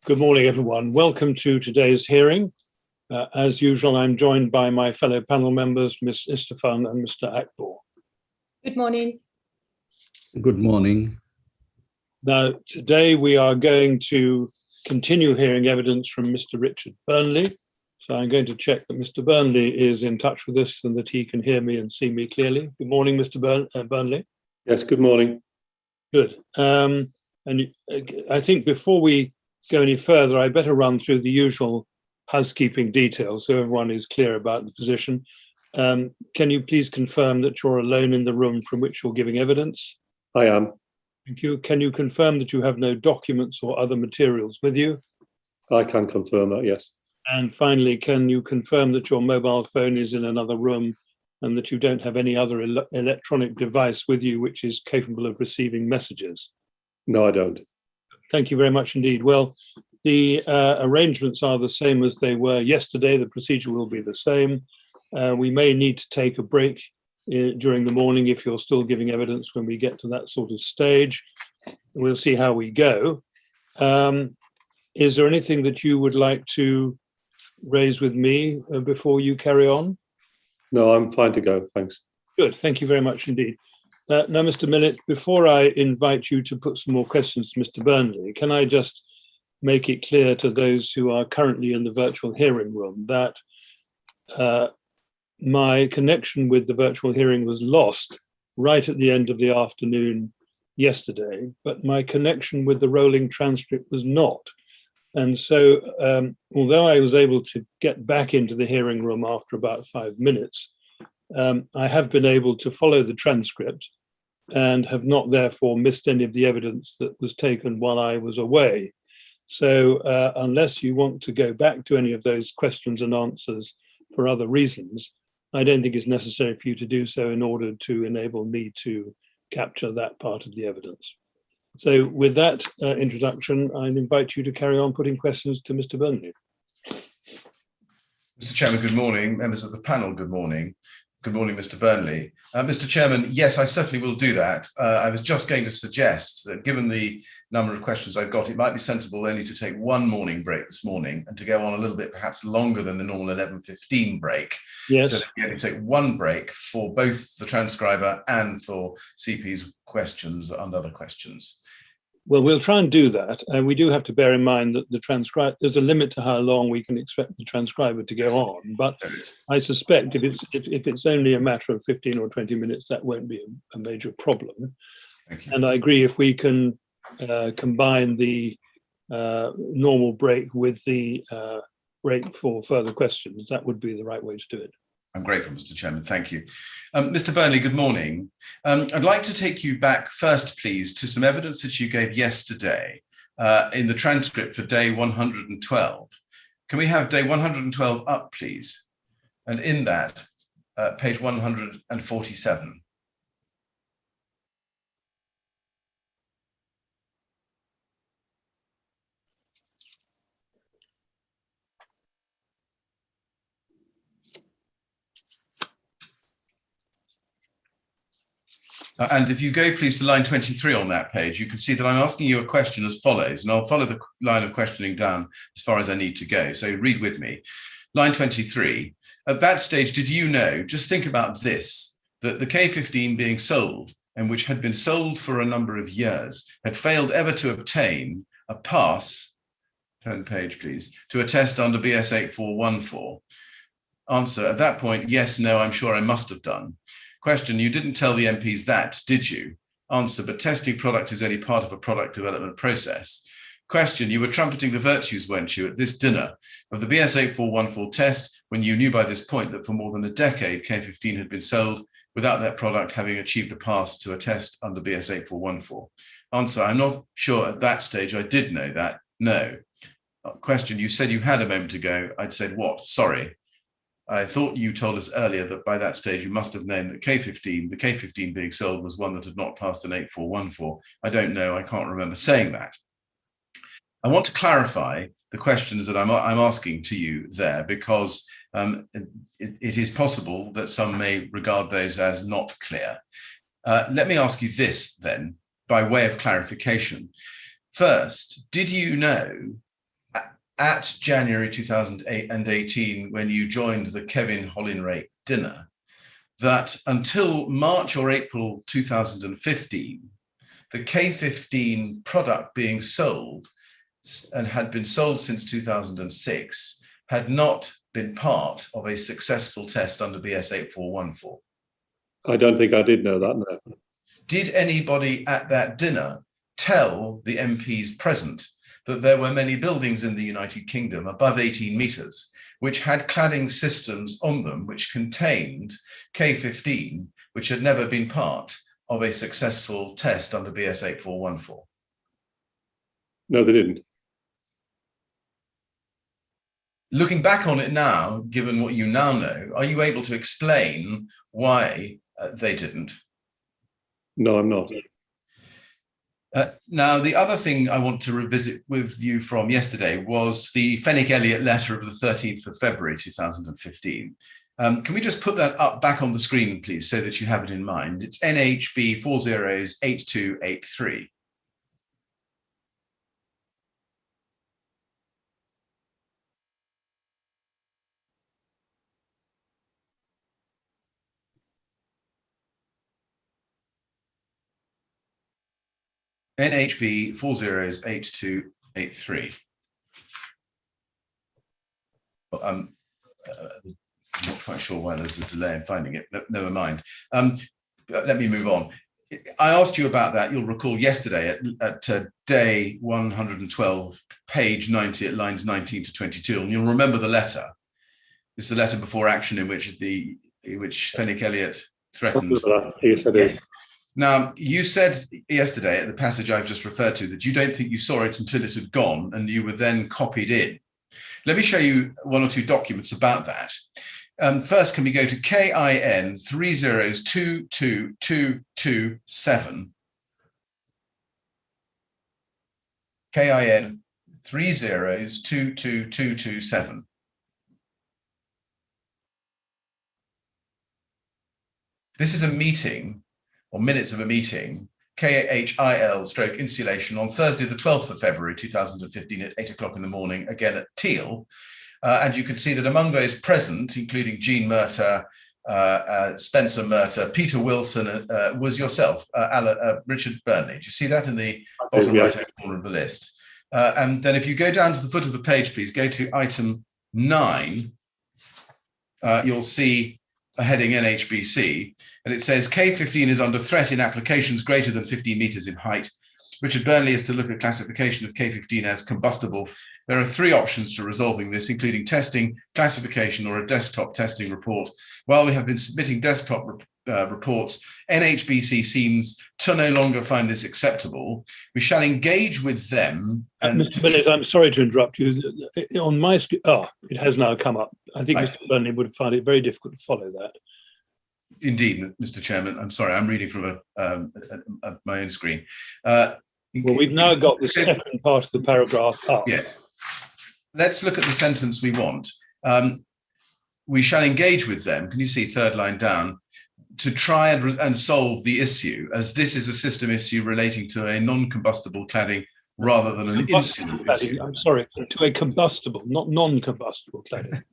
Good morning, everyone. Welcome to today's hearing. As usual, I'm joined by my fellow panel members, Ms. Istefan and Mr. Akbor. Good morning. Good morning. Now, today we are going to continue hearing evidence from Mr. Richard Burnley. So I'm going to check that Mr. Burnley is in touch with us and that he can hear me and see me clearly. Good morning, Mr. Burnley. Yes, good morning. Good. And I think before we go any further, I better run through the usual housekeeping details so everyone is clear about the position. Can you please confirm that you're alone in the room from which you're giving evidence? I am. Thank you. Can you confirm that you have no documents or other materials with you? I can confirm that, yes. And finally, can you confirm that your mobile phone is in another room and that you don't have any other electronic device with you which is capable of receiving messages? No, I don't. Thank you very much indeed. Well, the arrangements are the same as they were yesterday. The procedure will be the same. We may need to take a break during the morning if you're still giving evidence when we get to that sort of stage. We'll see how we go. Is there anything that you would like to raise with me before you carry on? No, I'm fine to go, thanks. Good, thank you very much indeed. Now, Mr. Millett, before I invite you to put some more questions to Mr. Burnley, can I just make it clear to those who are currently in the virtual hearing room that my connection with the virtual hearing was lost right at the end of the afternoon yesterday, but my connection with the rolling transcript was not. And so, although I was able to get back into the hearing room after about 5 minutes, I have been able to follow the transcript and have not therefore missed any of the evidence that was taken while I was away. So unless you want to go back to any of those questions and answers for other reasons, I don't think it's necessary for you to do so in order to enable me to capture that part of the evidence. So with that introduction, I invite you to carry on putting questions to Mr. Burnley. Mr. Chairman, good morning. Members of the panel, good morning. Good morning, Mr. Burnley. Mr. Chairman, yes, I certainly will do that. I was just going to suggest that given the number of questions I've got, it might be sensible only to take one morning break this morning and to go on a little bit perhaps longer than the normal 11:15 break. Yes. So that we only take one break for both the transcriber and for CP's questions and other questions. Well, we'll try and do that. And we do have to bear in mind that there's a limit to how long we can expect the transcriber to go on. But I suspect if it's only a matter of 15 or 20 minutes, that won't be a major problem. Thank you. And I agree, if we can combine the normal break with the break for further questions, that would be the right way to do it. I'm grateful, Mr. Chairman. Thank you. Mr. Burnley, good morning. I'd like to take you back first, please, to some evidence that you gave yesterday in the transcript for day 112. Can we have day 112 up, please? And in that, page 147. And if you go, please, to line 23 on that page, you can see that I'm asking you a question as follows, and I'll follow the line of questioning down as far as I need to go. So read with me. Line 23, at that stage, did you know, just think about this, that the K15 being sold, and which had been sold for a number of years, had failed ever to obtain a pass, turn page, please, to a test under BS 8414? Answer, at that point, yes, no, I'm sure I must have done. Question, you didn't tell the MPs that, did you? Answer, but testing product is only part of a product development process. Question, you were trumpeting the virtues, weren't you, at this dinner of the BS 8414 test when you knew by this point that for more than a decade K15 had been sold without that product having achieved a pass to a test under BS 8414? Answer, I'm not sure at that stage I did know that, no. Question, you said you had a moment ago. I'd said what? Sorry. I thought you told us earlier that by that stage you must have known that the K15 being sold was one that had not passed an 8414. I don't know, I can't remember saying that. I want to clarify the questions that I'm asking to you there, because it is possible that some may regard those as not clear. Let me ask you this then, by way of clarification. First, did you know at January 2018, when you joined the Kevin Hollinrake dinner, that until March or April 2015, the K15 product being sold, and had been sold since 2006, had not been part of a successful test under BS 8414. I don't think I did know that, no. Did anybody at that dinner tell the MPs present that there were many buildings in the United Kingdom above 18 metres which had cladding systems on them which contained K15, which had never been part of a successful test under BS 8414? No, they didn't. Looking back on it now, given what you now know, are you able to explain why they didn't? No, I'm not. Now, the other thing I want to revisit with you from yesterday was the Fenwick Elliott letter of the 13th of February 2015. Can we just put that up back on the screen, please, so that you have it in mind? It's NHB 408283. NHB 408283. Well, I'm not quite sure why there's a delay in finding it. No, never mind. Let me move on. I asked you about that, you'll recall, yesterday at day 112, page 90, at lines 19 to 22. And you'll remember the letter. It's the letter before action in which Fenwick Elliott threatened. Yes, I did. Yes. Now, you said yesterday at the passage I've just referred to that you don't think you saw it until it had gone, and you were then copied in. Let me show you one or two documents about that. First, can we go to KIN 3022227? KIN 3022227. This is a meeting, or minutes of a meeting, KHIL/insulation on Thursday, the 12th of February 2015 at 8 o'clock in the morning, again at Teal. And you can see that among those present, including Jean Murter, Spencer Murter, Peter Wilson, was yourself, Richard Burnley. Do you see that in the bottom right-hand corner of the list? And then if you go down to the foot of the page, please, go to item 9, you'll see a heading NHBC, and it says K15 is under threat in applications greater than 15 meters in height. Richard Burnley is to look at classification of K15 as combustible. There are 3 options to resolving this, including testing, classification, or a desktop testing report. While we have been submitting desktop reports, NHBC seems to no longer find this acceptable. We shall engage with them. And Mr. Bennett, I'm sorry to interrupt you. On my screen, it has now come up. I think Right. Mr. Burnley would find it very difficult to follow that. Indeed, Mr. Chairman, I'm sorry, I'm reading from my own screen. Well, we've now got the second part of the paragraph up. Yes. Let's look at the sentence we want. We shall engage with them, can you see third line down, to try and solve the issue, as this is a system issue relating to a non-combustible cladding rather than an insulent issue. I'm sorry, to a combustible, not non-combustible cladding.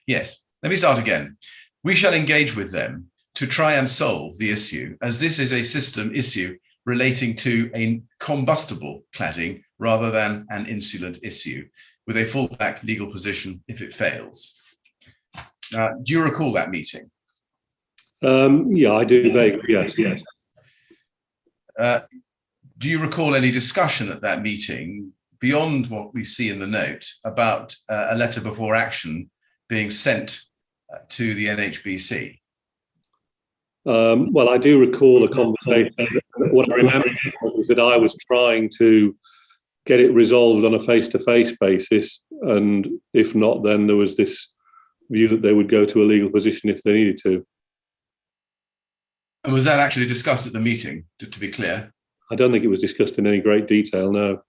Yes, let me start again. We shall engage with them to try and solve the issue, as this is a system issue relating to a combustible cladding rather than an insulent issue, with a fallback legal position if it fails. Do you recall that meeting? Yeah, I do vaguely, yes. Do you recall any discussion at that meeting, beyond what we see in the note, about a letter before action being sent to the NHBC? Well, I do recall a conversation. What I remember is that I was trying to get it resolved on a face-to-face basis, and if not, then there was this view that they would go to a legal position if they needed to. And was that actually discussed at the meeting, to be clear? I don't think it was discussed in any great detail, no.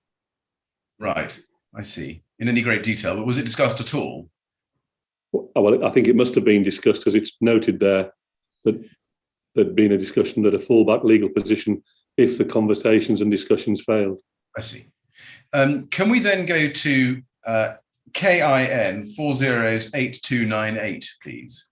Right, I see. In any great detail, but was it discussed at all? Well, I think it must have been discussed, because it's noted there that there'd been a discussion that a fallback legal position if the conversations and discussions failed. I see. Can we then go to KIN 408298, please.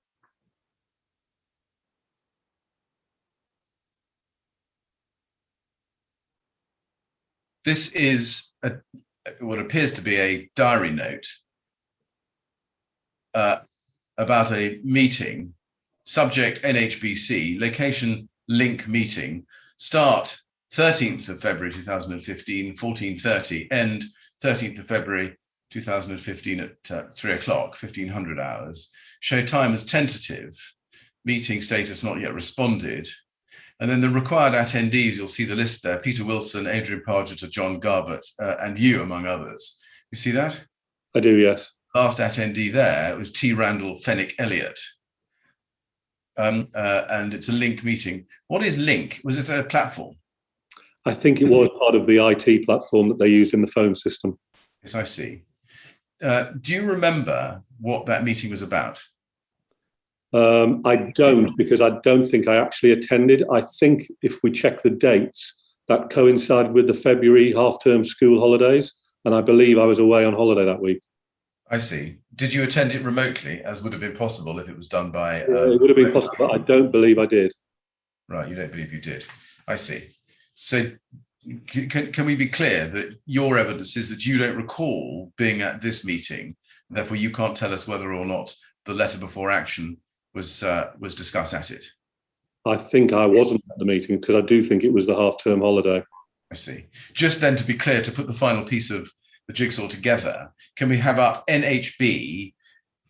This is what appears to be a diary note about a meeting, subject NHBC, location link meeting, start 13th of February 2015, 14:30, end 13th of February 2015 at 3 o'clock, 1500 hours. Show time as tentative, meeting status not yet responded. And then the required attendees, you'll see the list there: Peter Wilson, Adrian Pargeter, John Garbett, and you, among others. You see that? I do, yes. Last attendee there was T. Randall Fenwick Elliott. And it's a link meeting. What is link? Was it a platform? I think it was part of the IT platform that they used in the phone system. Yes, I see. Do you remember what that meeting was about? I don't, because I don't think I actually attended. I think if we check the dates, that coincided with the February half-term school holidays, and I believe I was away on holiday that week. I see. Did you attend it remotely, as would have been possible if it was done by... it would have been possible, but I don't believe I did. Right, you don't believe you did. I see. So can we be clear that your evidence is that you don't recall being at this meeting, therefore you can't tell us whether or not the letter before action was discussed at it? I think I wasn't at the meeting because I do think it was the half-term holiday. I see. Just then, to be clear, to put the final piece of the jigsaw together, can we have up NHB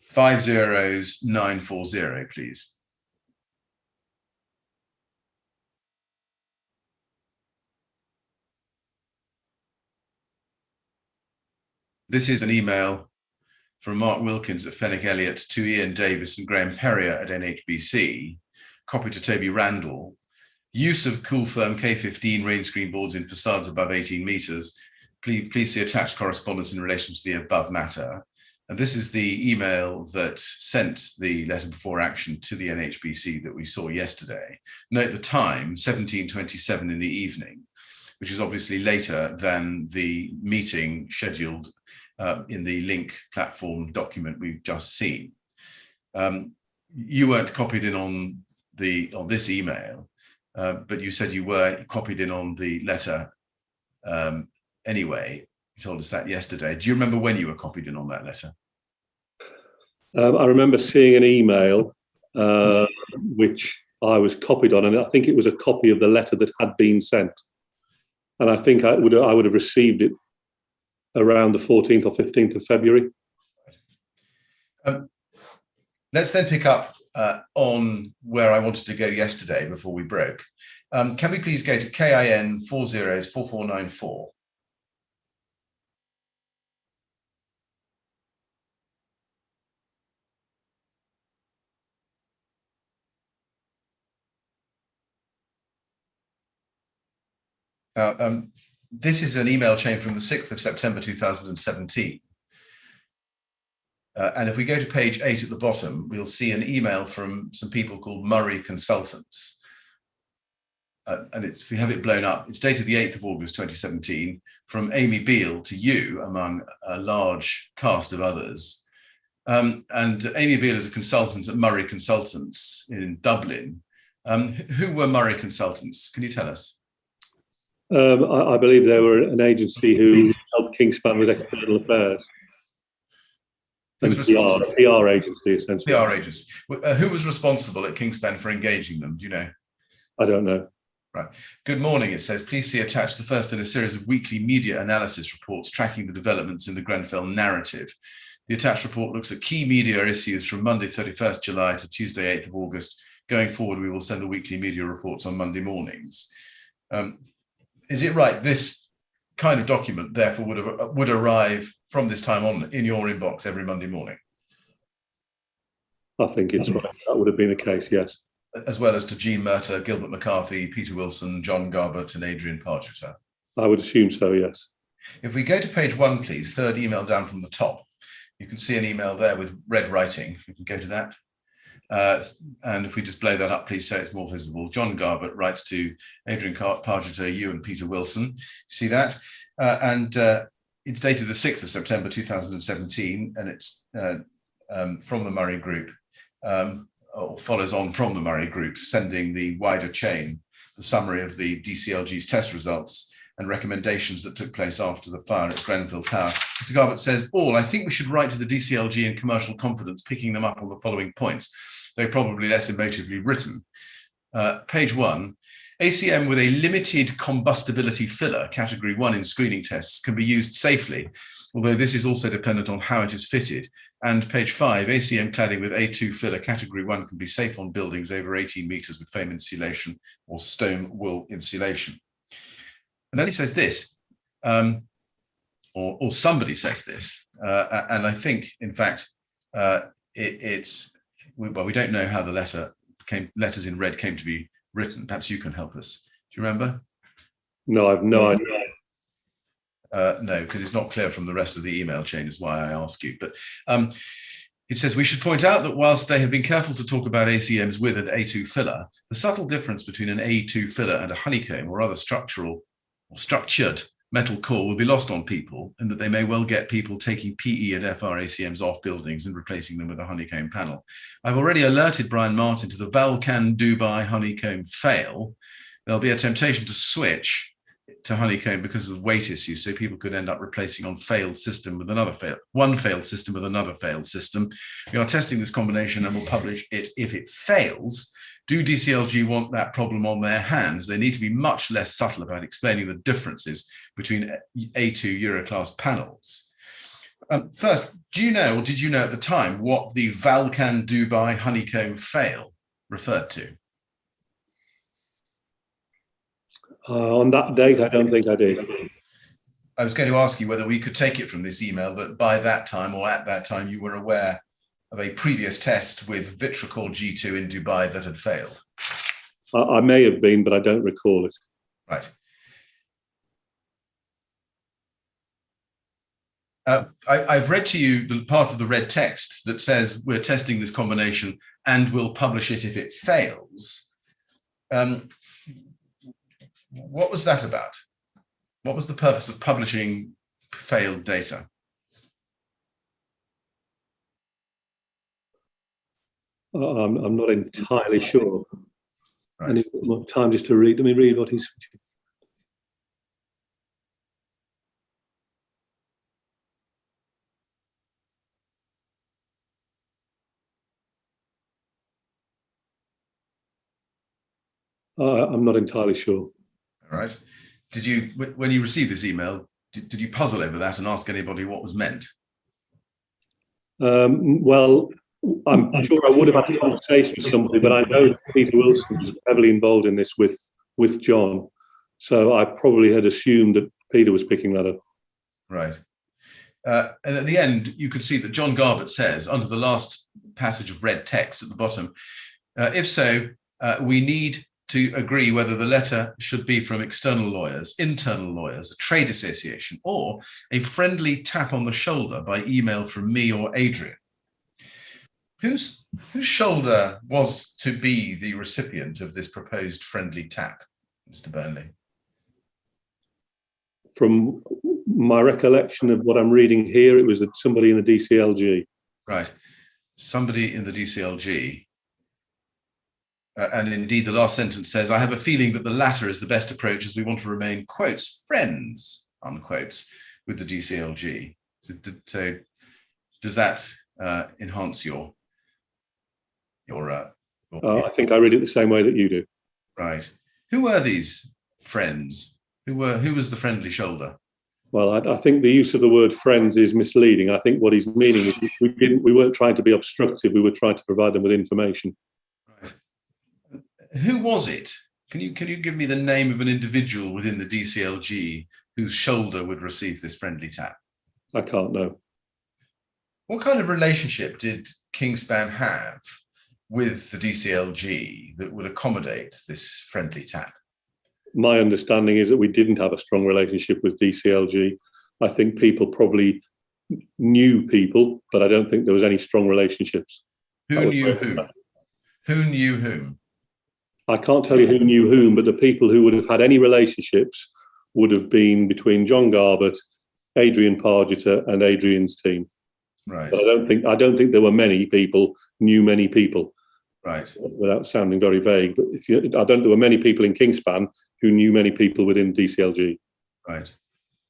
50940, please? This is an email from Mark Wilkins at Fenwick Elliott to Ian Davis and Graham Perrier at NHBC, copy to Toby Randall. Use of cool therm K15 rain screen boards in facades above 18 metres. Please see attached correspondence in relation to the above matter. And this is the email that sent the letter before action to the NHBC that we saw yesterday. Note the time, 17:27 in the evening, which is obviously later than the meeting scheduled in the link platform document we've just seen. You weren't copied in on this email, but you said you were copied in on the letter anyway. You told us that yesterday. Do you remember when you were copied in on that letter? I remember seeing an email which I was copied on, and I think it was a copy of the letter that had been sent. And I think I would have received it around the 14th or 15th of February. Let's then pick up on where I wanted to go yesterday before we broke. Can we please go to KIN 404494? This is an email chain from the 6th of September 2017. And if we go to page 8 at the bottom, we'll see an email from some people called Murray Consultants. And if we have it blown up, it's dated the 8th of August 2017, from Amy Beale to you, among a large cast of others. And Amy Beale is a consultant at Murray Consultants in Dublin. Who were Murray Consultants? Can you tell us? I believe they were an agency who helped Kingspan with external affairs. And PR agency, essentially. PR agency. Who was responsible at Kingspan for engaging them? Do you know? I don't know. Right. Good morning, it says. Please see attached the first in a series of weekly media analysis reports tracking the developments in the Grenfell narrative. The attached report looks at key media issues from Monday 31st July to Tuesday 8th of August. Going forward, we will send the weekly media reports on Monday mornings. Is it right this kind of document therefore would arrive from this time on in your inbox every Monday morning? I think it's right. That would have been the case, yes. As well as to Jean Murter, Gilbert McCarthy, Peter Wilson, John Garbett and Adrian Pargeter? I would assume so, yes. If we go to page 1, please, third email down from the top, you can see an email there with red writing. We can go to that. And if we just blow that up, please, so it's more visible. John Garbett writes to Adrian Pargeter, you and Peter Wilson. See that? And it's dated the 6th of September 2017, and it's from the Murray Group, or follows on from the Murray Group, sending the wider chain the summary of the DCLG's test results and recommendations that took place after the fire at Grenfell Tower. Mr. Garbutt says, I think we should write to the DCLG in commercial confidence, picking them up on the following points. They're probably less emotively written. Page 1, ACM with a limited combustibility filler, category 1 in screening tests, can be used safely, although this is also dependent on how it is fitted. And page 5, ACM cladding with A2 filler, category 1, can be safe on buildings over 18 metres with foam insulation or stone wool insulation. And then he says this, or somebody says this, and I think, in fact, we don't know how the letters in red came to be written. Perhaps you can help us. Do you remember? No, I've no idea. No, because it's not clear from the rest of the email chain, is why I ask you. But it says, we should point out that whilst they have been careful to talk about ACMs with an A2 filler, the subtle difference between an A2 filler and a honeycomb or other structured metal core will be lost on people, and that they may well get people taking PE and FR ACMs off buildings and replacing them with a honeycomb panel. I've already alerted Brian Martin to the Valcan Dubai honeycomb fail. There'll be a temptation to switch to honeycomb because of weight issues, so people could end up replacing one failed system with another failed system. We are testing this combination and will publish it if it fails. Do DCLG want that problem on their hands? They need to be much less subtle about explaining the differences between A2 Euroclass panels. First, do you know, or did you know at the time, what the Valcan Dubai honeycomb fail referred to? On that date, I don't think I did. I was going to ask you whether we could take it from this email that by that time, or at that time, you were aware of a previous test with Vitracol G2 in Dubai that had failed. I may have been, but I don't recall it. Right. I've read to you the part of the red text that says we're testing this combination and we'll publish it if it fails. What was that about? What was the purpose of publishing failed data? I'm not entirely sure. Right. I need more time just to read. Let me read what he's. I'm not entirely sure. All right. Did you, when you received this email, did you puzzle over that and ask anybody what was meant? Well, I'm sure I would have had a conversation with somebody, but I know that Peter Wilson was heavily involved in this with John. So I probably had assumed that Peter was picking that up. Right. And at the end, you could see that John Garbutt says, under the last passage of red text at the bottom, if so, we need to agree whether the letter should be from external lawyers, internal lawyers, a trade association, or a friendly tap on the shoulder by email from me or Adrian. Whose shoulder was to be the recipient of this proposed friendly tap, Mr. Burnley? From my recollection of what I'm reading here, it was somebody in the DCLG. Right, somebody in the DCLG. And indeed, the last sentence says, I have a feeling that the latter is the best approach as we want to remain, quotes, friends, unquotes, with the DCLG. So does that enhance your I think I read it the same way that you do. Right. Who were these friends? Who was the friendly shoulder? Well, I think the use of the word friends is misleading. I think what he's meaning is we weren't trying to be obstructive. We were trying to provide them with information. Right. Who was it? Can you give me the name of an individual within the DCLG whose shoulder would receive this friendly tap? I can't know. What kind of relationship did Kingspan have with the DCLG that would accommodate this friendly tap? My understanding is that we didn't have a strong relationship with DCLG. I think people probably knew people, but I don't think there was any strong relationships. Who knew whom? Who knew whom? I can't tell you who knew whom, but the people who would have had any relationships would have been between John Garbutt, Adrian Pargeter and Adrian's team. Right. But I don't think there were many people, many people. Right. Without sounding very vague, but I don't think there were many people in Kingspan who knew many people within DCLG. Right.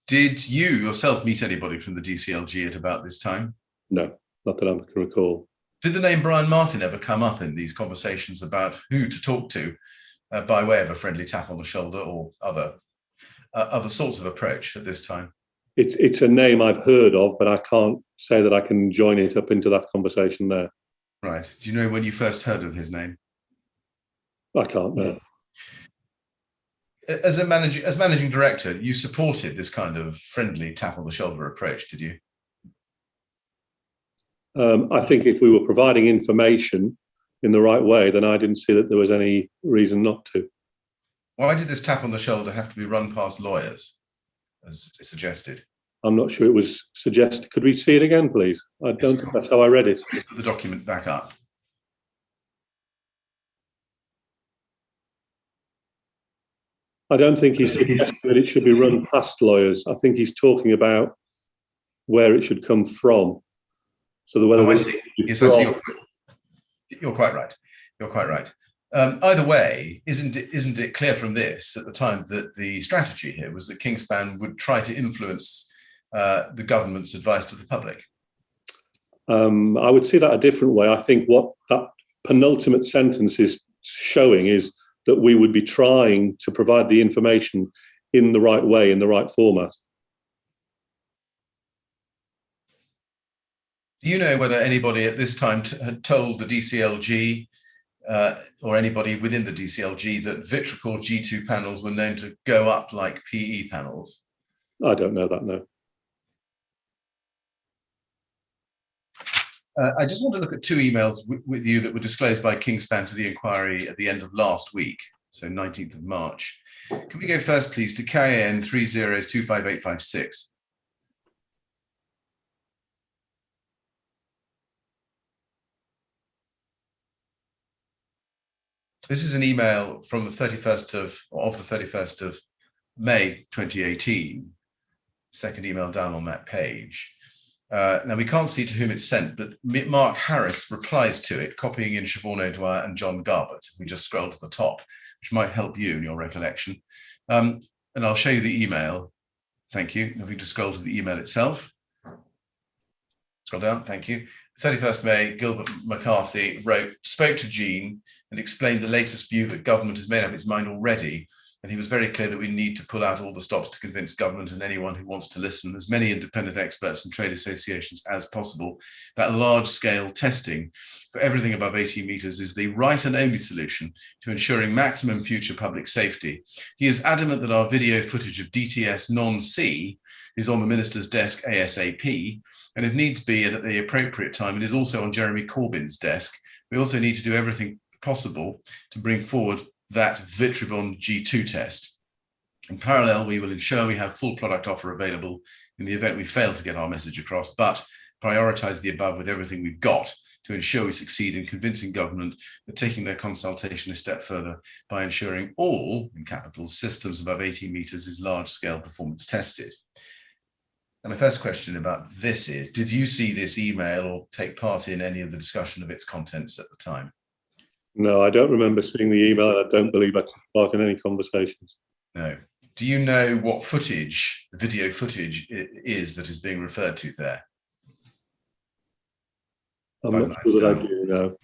Did you yourself meet anybody from the DCLG at about this time? No, not that I can recall. Did the name Brian Martin ever come up in these conversations about who to talk to by way of a friendly tap on the shoulder or other sorts of approach at this time? It's a name I've heard of, but I can't say that I can join it up into that conversation there. Right. Do you know when you first heard of his name? I can't know. As managing director, you supported this kind of friendly tap on the shoulder approach, did you? I think if we were providing information in the right way, then I didn't see that there was any reason not to. Why did this tap on the shoulder have to be run past lawyers, as suggested? I'm not sure it was suggested. Could we see it again, please? I don't think that's how I read it. Please put the document back up. I don't think he's suggesting that it should be run past lawyers. I think he's talking about where it should come from. So whether I see. Yes, I see. You're quite right. You're quite right. Either way, isn't it clear from this at the time that the strategy here was that Kingspan would try to influence the government's advice to the public? I would see that a different way. I think what that penultimate sentence is showing is that we would be trying to provide the information in the right way, in the right format. Do you know whether anybody at this time had told the DCLG or anybody within the DCLG that Vitricol G2 panels were known to go up like PE panels? I don't know that, no. I just want to look at two emails with you that were disclosed by Kingspan to the inquiry at the end of last week, so 19th of March. Can we go first, please, to KAN 30255856? This is an email from the 31st of May 2018, second email down on that page. Now, we can't see to whom it's sent, but Mark Harris replies to it, copying in Siobhan O'Dwyer and John Garbett. We just scroll to the top, which might help you in your recollection. And I'll show you the email. Thank you. If we just scroll to the email itself. Scroll down, thank you. 31st May, Gilbert McCarthy spoke to Jean and explained the latest view that government has made up its mind already. And he was very clear that we need to pull out all the stops to convince government and anyone who wants to listen, as many independent experts and trade associations as possible, that large-scale testing for everything above 18 meters is the right and only solution to ensuring maximum future public safety. He is adamant that our video footage of DTS non-C is on the minister's desk ASAP, and if needs be, and at the appropriate time, it is also on Jeremy Corbyn's desk. We also need to do everything possible to bring forward that Vitricol G2 test. In parallel, we will ensure we have full product offer available in the event we fail to get our message across, but prioritize the above with everything we've got to ensure we succeed in convincing government that taking their consultation a step further by ensuring all, in capitals, systems above 18 meters is large-scale performance tested. And my first question about this is, did you see this email or take part in any of the discussion of its contents at the time? No, I don't remember seeing the email, and I don't believe I took part in any conversations. No. Do you know what footage, the video footage, is that is being referred to there? I'm not sure that I do know.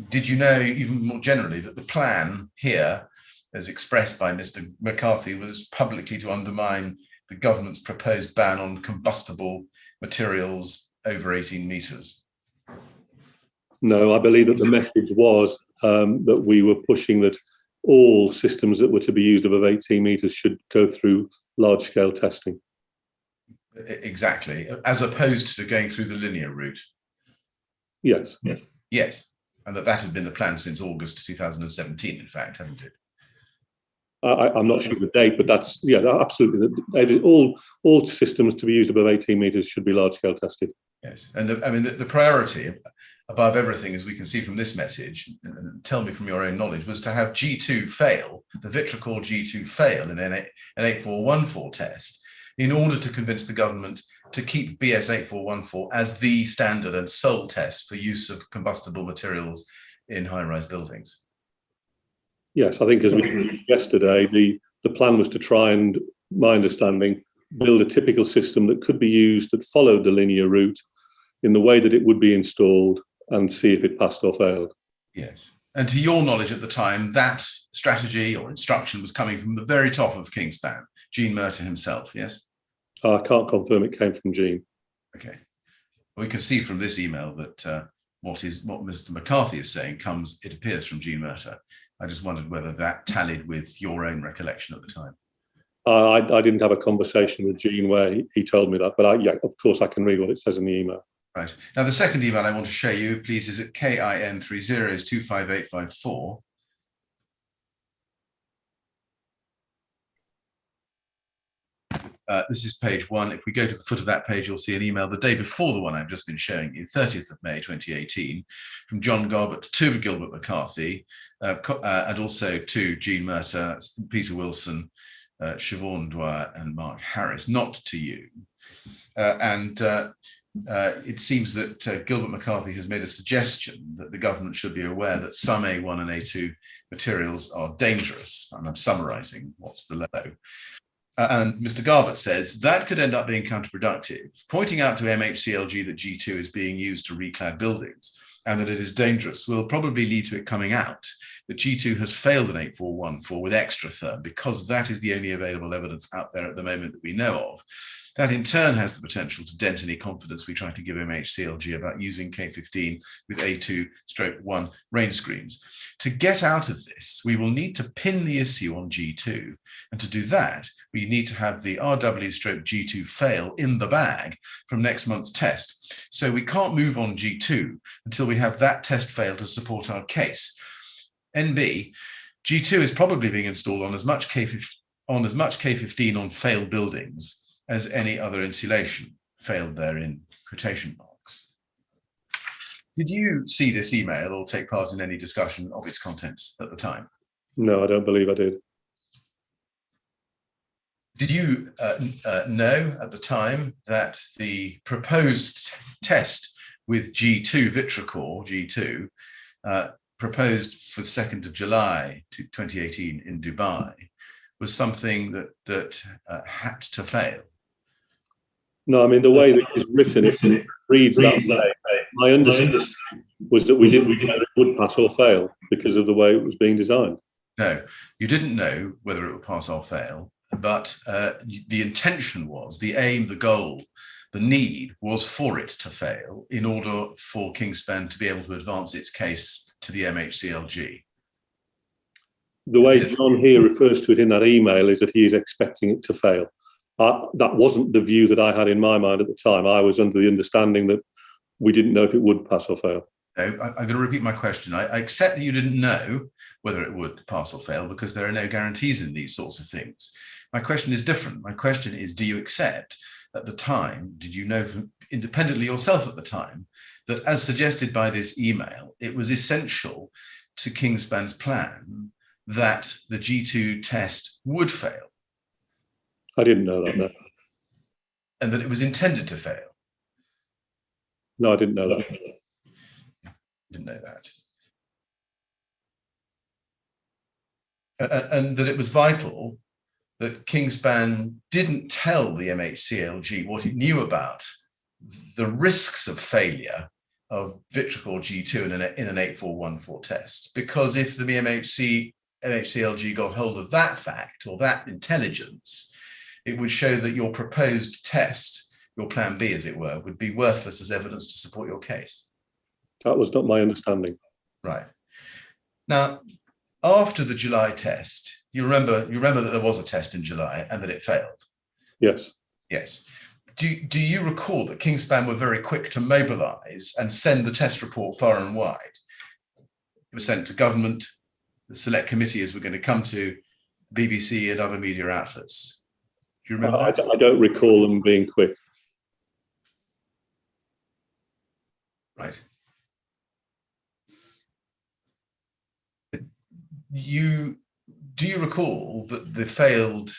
Did you know, even more generally, that the plan here, as expressed by Mr. McCarthy, was publicly to undermine the government's proposed ban on combustible materials over 18 meters? No, I believe that the message was that we were pushing that all systems that were to be used above 18 meters should go through large-scale testing. Exactly, as opposed to going through the linear route. Yes. Yes, and that had been the plan since August 2017, in fact, haven't it? I'm not sure of the date, but that's, yeah, absolutely. All systems to be used above 18 meters should be large-scale tested. Yes, and the priority above everything, as we can see from this message, and tell me from your own knowledge, was to have G2 fail, the Vitricol G2 fail in an 8414 test, in order to convince the government to keep BS 8414 as the standard and sole test for use of combustible materials in high-rise buildings? Yes, I think as we did yesterday, the plan was to try and, my understanding, build a typical system that could be used that followed the linear route in the way that it would be installed and see if it passed or failed. Yes. And to your knowledge at the time, that strategy or instruction was coming from the very top of Kingspan, Gene Murtagh himself, yes? I can't confirm it came from Gene. Okay. We can see from this email that what Mr. McCarthy is saying it appears from Gene Murtagh. I just wondered whether that tallied with your own recollection at the time. I didn't have a conversation with Gene where he told me that, but yeah, of course I can read what it says in the email. Right. Now, the second email I want to show you, please, is at KIN302584. This is page 1. If we go to the foot of that page, you'll see an email the day before the one I've just been showing you, 30th of May 2018, from John Garbett to Gilbert McCarthy, and also to Gene Murtagh, Peter Wilson, Siobhan Dwyer, and Mark Harris, not to you. It seems that Gilbert McCarthy has made a suggestion that the government should be aware that some A1 and A2 materials are dangerous, and I'm summarising what's below. And Mr. Garbett says that could end up being counterproductive, pointing out to MHCLG that G2 is being used to reclad buildings and that it is dangerous will probably lead to it coming out that G2 has failed an 8414 with extra therm because that is the only available evidence out there at the moment that we know of. That in turn has the potential to dent any confidence we try to give MHCLG about using K15 with A2/1 rain screens. To get out of this, we will need to pin the issue on G2. And to do that, we need to have the RW/G2 fail in the bag from next month's test. So we can't move on G2 until we have that test fail to support our case. NB, G2 is probably being installed on as much K15 on failed buildings as any other insulation, failed there in quotation marks. Did you see this email or take part in any discussion of its contents at the time? No, I don't believe I did. Did you know at the time that the proposed test with G2 Vitracor, G2, proposed for the 2nd of July 2018 in Dubai, was something that had to fail? No, I mean, the way that it's written, it reads that way. My understanding was that we didn't know it would pass or fail because of the way it was being designed. No, you didn't know whether it would pass or fail, but the intention was, the aim, the goal, the need was for it to fail in order for Kingspan to be able to advance its case to the MHCLG. The way John here refers to it in that email is that he is expecting it to fail. That wasn't the view that I had in my mind at the time. I was under the understanding that we didn't know if it would pass or fail. No, I'm going to repeat my question. I accept that you didn't know whether it would pass or fail because there are no guarantees in these sorts of things. My question is different. My question is, do you accept at the time, did you know independently yourself at the time, that as suggested by this email, it was essential to Kingspan's plan that the G2 test would fail? I didn't know that, no. And that it was intended to fail? No, I didn't know that. Didn't know that. And that it was vital that Kingspan didn't tell the MHCLG what it knew about the risks of failure of Vitracor G2 in an 8414 test. Because if the MHCLG got hold of that fact or that intelligence, it would show that your proposed test, your plan B, as it were, would be worthless as evidence to support your case. That was not my understanding. Right. Now, after the July test, you remember that there was a test in July and that it failed? Yes. Yes. Do you recall that Kingspan were very quick to mobilise and send the test report far and wide? It was sent to government, the select committee, as we're going to come to, BBC and other media outlets. Do you remember that? I don't recall them being quick. Right. Do you recall that the failed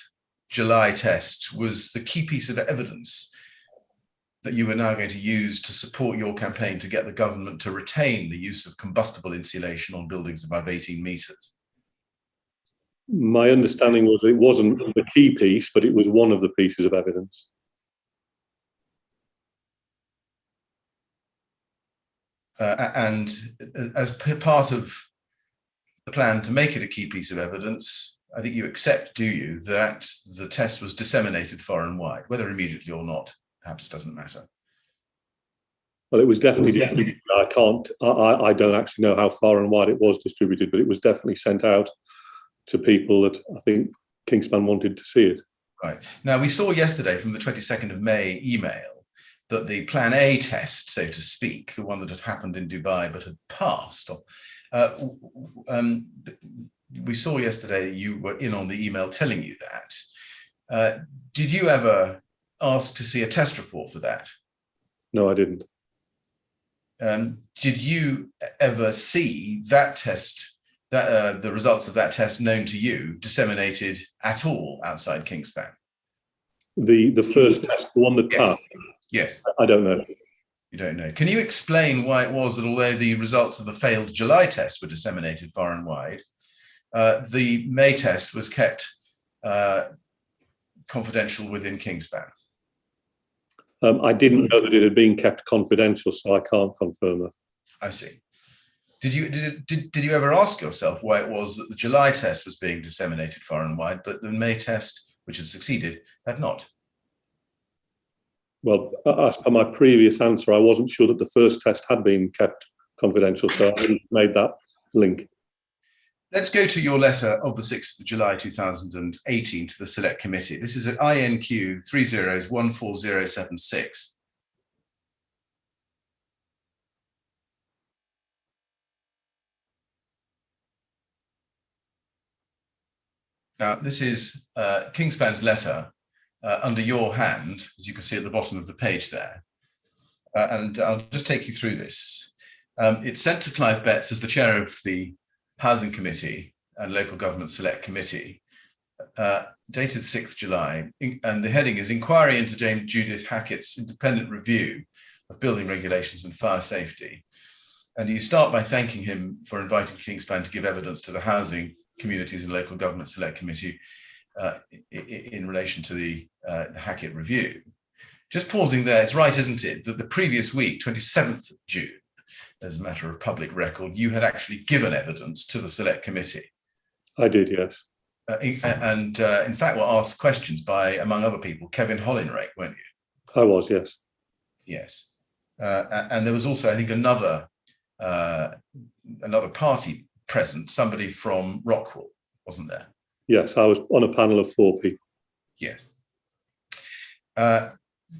July test was the key piece of evidence that you were now going to use to support your campaign to get the government to retain the use of combustible insulation on buildings above 18 metres? My understanding was it wasn't the key piece, but it was one of the pieces of evidence. And as part of the plan to make it a key piece of evidence, I think you accept, do you, that the test was disseminated far and wide, whether immediately or not, perhaps doesn't matter. Well, it was definitely. I don't actually know how far and wide it was distributed, but it was definitely sent out to people that I think Kingspan wanted to see it. Right. Now, we saw yesterday from the 22nd of May email that the Plan A test, so to speak, the one that had happened in Dubai but had passed, we saw yesterday you were in on the email telling you that. Did you ever ask to see a test report for that? No, I didn't. Did you ever see that test, the results of that test known to you, disseminated at all outside Kingspan? The first test, the one that passed? Yes. I don't know. You don't know. Can you explain why it was that although the results of the failed July test were disseminated far and wide, the May test was kept confidential within Kingspan? I didn't know that it had been kept confidential, so I can't confirm that. I see. Did you ever ask yourself why it was that the July test was being disseminated far and wide, but the May test, which had succeeded, had not? Well, as per my previous answer, I wasn't sure that the first test had been kept confidential, so I made that link. Let's go to your letter of the 6th of July 2018 to the Select Committee. This is at INQ 30144076. Now, this is Kingspan's letter under your hand, as you can see at the bottom of the page there. And I'll just take you through this. It's sent to Clive Betts as the chair of the Housing Committee and Local Government Select Committee, dated 6th July, and the heading is Inquiry into Judith Hackett's Independent Review of Building Regulations and Fire Safety. And you start by thanking him for inviting Kingspan to give evidence to the Housing Communities and Local Government Select Committee in relation to the Hackett Review. Just pausing there, it's right, isn't it, that the previous week, 27th of June, as a matter of public record, you had actually given evidence to the Select Committee? I did, yes. And in fact, were asked questions by, among other people, Kevin Hollinrake, weren't you? I was, yes. Yes. And there was also, I think, another party present, somebody from Rockwell, wasn't there? Yes, I was on a panel of 4 people. Yes.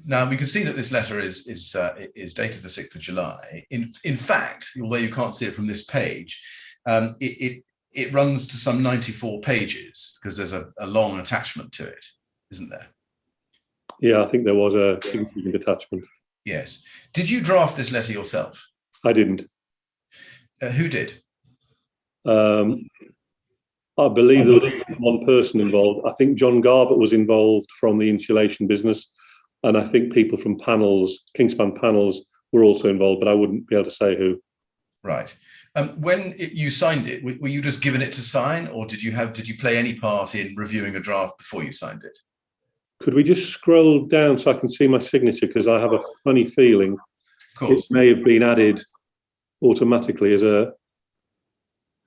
Now we can see that this letter is dated the 6th of July. In fact, although you can't see it from this page, it runs to some 94 pages because there's a long attachment to it, isn't there? Yeah, I think there was a significant attachment. Yes. Did you draft this letter yourself? I didn't. Who did? I believe there was one person involved. I think John Garbutt was involved from the insulation business, and I think people from panels, Kingspan panels, were also involved, but I wouldn't be able to say who. Right. When you signed it, were you just given it to sign, or did you play any part in reviewing a draft before you signed it? Could we just scroll down so I can see my signature? Because I have a funny feeling it may have been added automatically as a...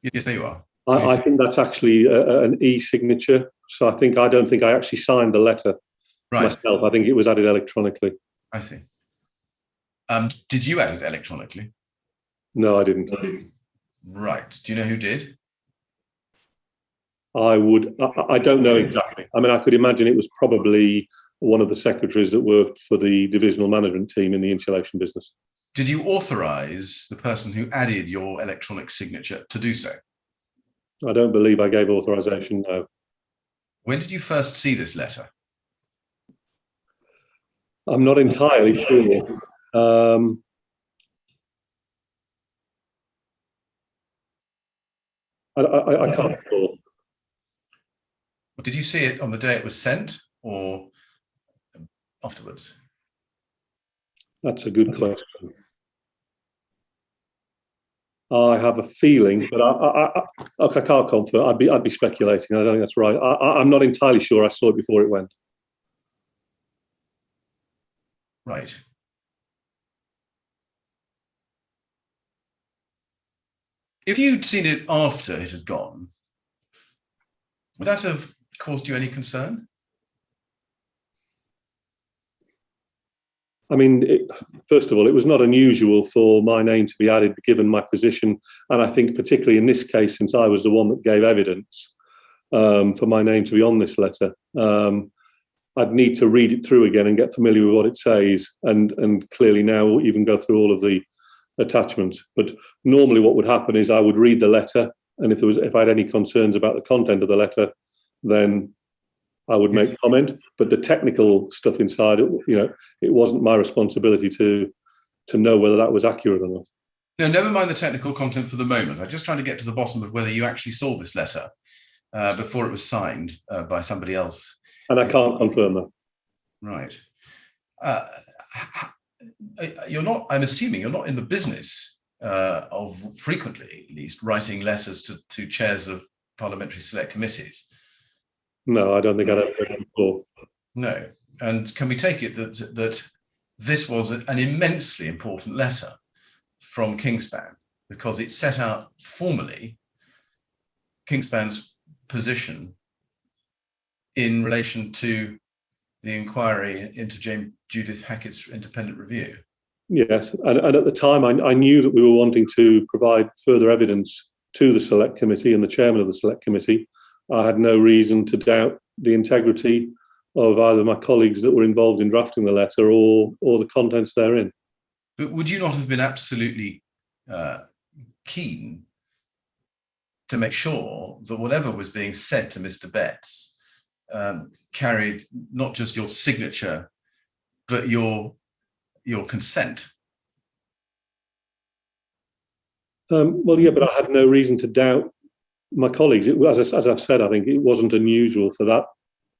Yes, there you are. I think that's actually an e-signature. So I don't think I actually signed the letter myself. I think it was added electronically. I see. Did you add it electronically? No, I didn't. Right. Do you know who did? I don't know exactly. I mean, I could imagine it was probably one of the secretaries that worked for the divisional management team in the insulation business. Did you authorize the person who added your electronic signature to do so? I don't believe I gave authorization, no. When did you first see this letter? I'm not entirely sure. I can't recall. Did you see it on the day it was sent or afterwards? That's a good question. I have a feeling, but I can't confirm. I'd be speculating. I don't think that's right. I'm not entirely sure I saw it before it went. Right. If you'd seen it after it had gone, would that have caused you any concern? I mean, first of all, it was not unusual for my name to be added given my position. And I think particularly in this case, since I was the one that gave evidence, for my name to be on this letter. I'd need to read it through again and get familiar with what it says, and clearly now even go through all of the attachments. But normally what would happen is I would read the letter, and if I had any concerns about the content of the letter, then I would make comment. But the technical stuff inside, it wasn't my responsibility to know whether that was accurate or not. No, never mind the technical content for the moment. I'm just trying to get to the bottom of whether you actually saw this letter before it was signed by somebody else. And I can't confirm that. Right. You're not, I'm assuming you're not in the business of frequently, at least, writing letters to chairs of parliamentary select committees. No, I don't think I'd ever done it before. No. And can we take it that this was an immensely important letter from Kingspan, because it set out formally Kingspan's position in relation to the inquiry into Judith Hackett's independent review? Yes, and at the time I knew that we were wanting to provide further evidence to the Select Committee and the chairman of the Select Committee. I had no reason to doubt the integrity of either my colleagues that were involved in drafting the letter or the contents therein. But would you not have been absolutely keen to make sure that whatever was being said to Mr. Betts carried not just your signature, but your consent? Well, yeah, but I had no reason to doubt my colleagues. As I've said, I think it wasn't unusual for that,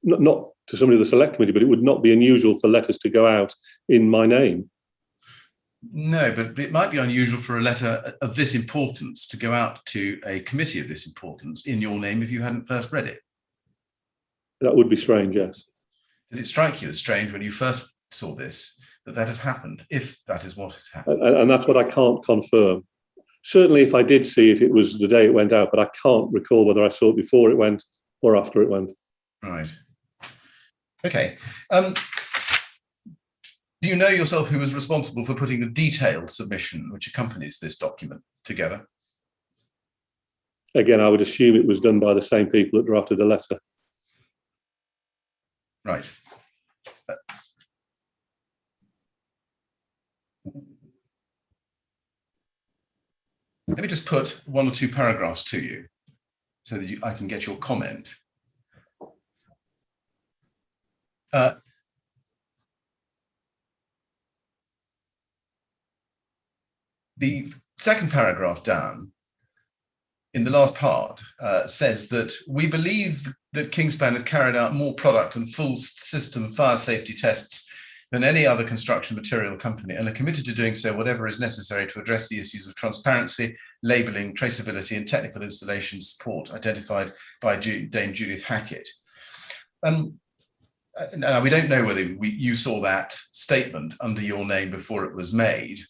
not to somebody of the Select Committee, but it would not be unusual for letters to go out in my name. No, but it might be unusual for a letter of this importance to go out to a committee of this importance in your name if you hadn't first read it. That would be strange, yes. Did it strike you as strange when you first saw this, that had happened, if that is what had happened? And that's what I can't confirm. Certainly, if I did see it, it was the day it went out, but I can't recall whether I saw it before it went or after it went. Right. Okay. Do you know yourself who was responsible for putting the detailed submission which accompanies this document together? Again, I would assume it was done by the same people that drafted the letter. Right. Let me just put one or two paragraphs to you so that I can get your comment. The second paragraph down in the last part says that we believe that Kingspan has carried out more product and full system fire safety tests than any other construction material company, and are committed to doing so whatever is necessary to address the issues of transparency, labelling, traceability, and technical installation support identified by Dame Judith Hackett. Now, we don't know whether you saw that statement under your name before it was made.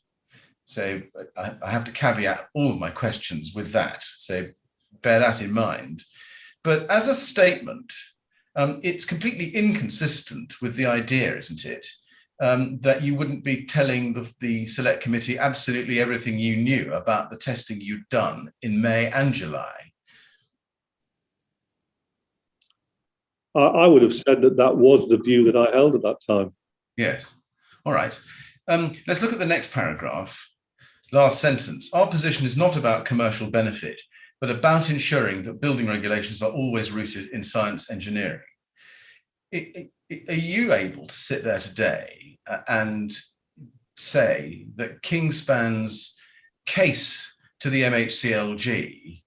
So I have to caveat all of my questions with that. So bear that in mind. But as a statement, it's completely inconsistent with the idea, isn't it, that you wouldn't be telling the Select Committee absolutely everything you knew about the testing you'd done in May and July? I would have said that was the view that I held at that time. Yes. All right. Let's look at the next paragraph. Last sentence. Our position is not about commercial benefit, but about ensuring that building regulations are always rooted in science engineering. Are you able to sit there today and say that Kingspan's case to the MHCLG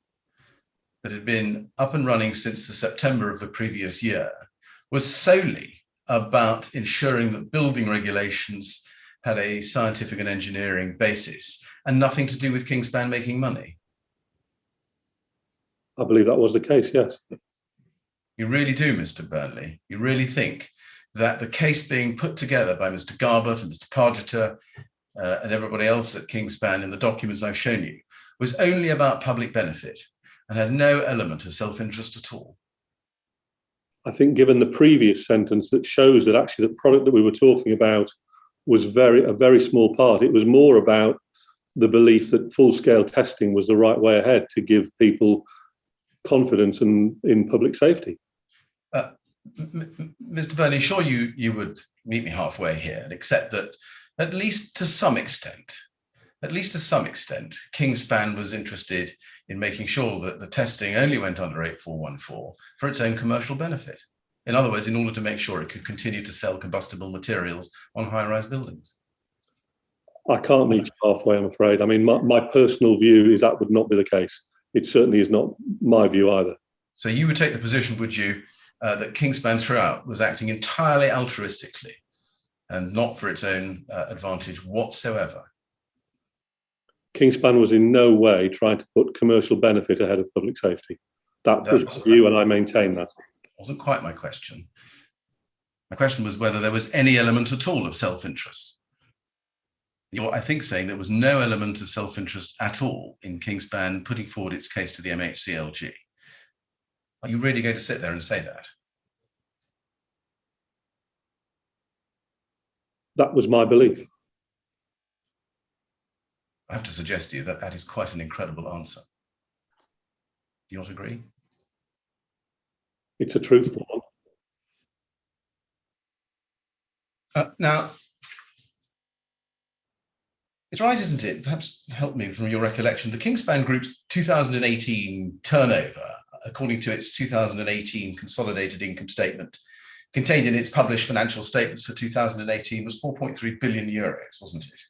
that had been up and running since the September of the previous year was solely about ensuring that building regulations had a scientific and engineering basis and nothing to do with Kingspan making money? I believe that was the case, yes. You really do, Mr. Burnley? You really think that the case being put together by Mr. Garbett and Mr. Pargeter and everybody else at Kingspan in the documents I've shown you was only about public benefit and had no element of self-interest at all? I think given the previous sentence that shows that actually the product that we were talking about was a very small part. It was more about the belief that full-scale testing was the right way ahead to give people confidence in public safety. Mr. Burnley, sure you would meet me halfway here and accept that at least to some extent, Kingspan was interested in making sure that the testing only went under 8414 for its own commercial benefit. In other words, in order to make sure it could continue to sell combustible materials on high-rise buildings. I can't meet you halfway, I'm afraid. I mean, my personal view is that would not be the case. It certainly is not my view either. So you would take the position, would you, that Kingspan throughout was acting entirely altruistically and not for its own advantage whatsoever? Kingspan was in no way trying to put commercial benefit ahead of public safety. That was my view, and I maintain that. Wasn't quite my question. My question was whether there was any element at all of self-interest. You're, I think, saying there was no element of self-interest at all in Kingspan putting forward its case to the MHCLG. Are you really going to sit there and say that? That was my belief. I have to suggest to you that that is quite an incredible answer. Do you not agree? It's a truthful one. Now, it's right, isn't it? Perhaps help me from your recollection. The Kingspan Group's 2018 turnover, according to its 2018 consolidated income statement, contained in its published financial statements for 2018 was 4.3 billion euros, wasn't it?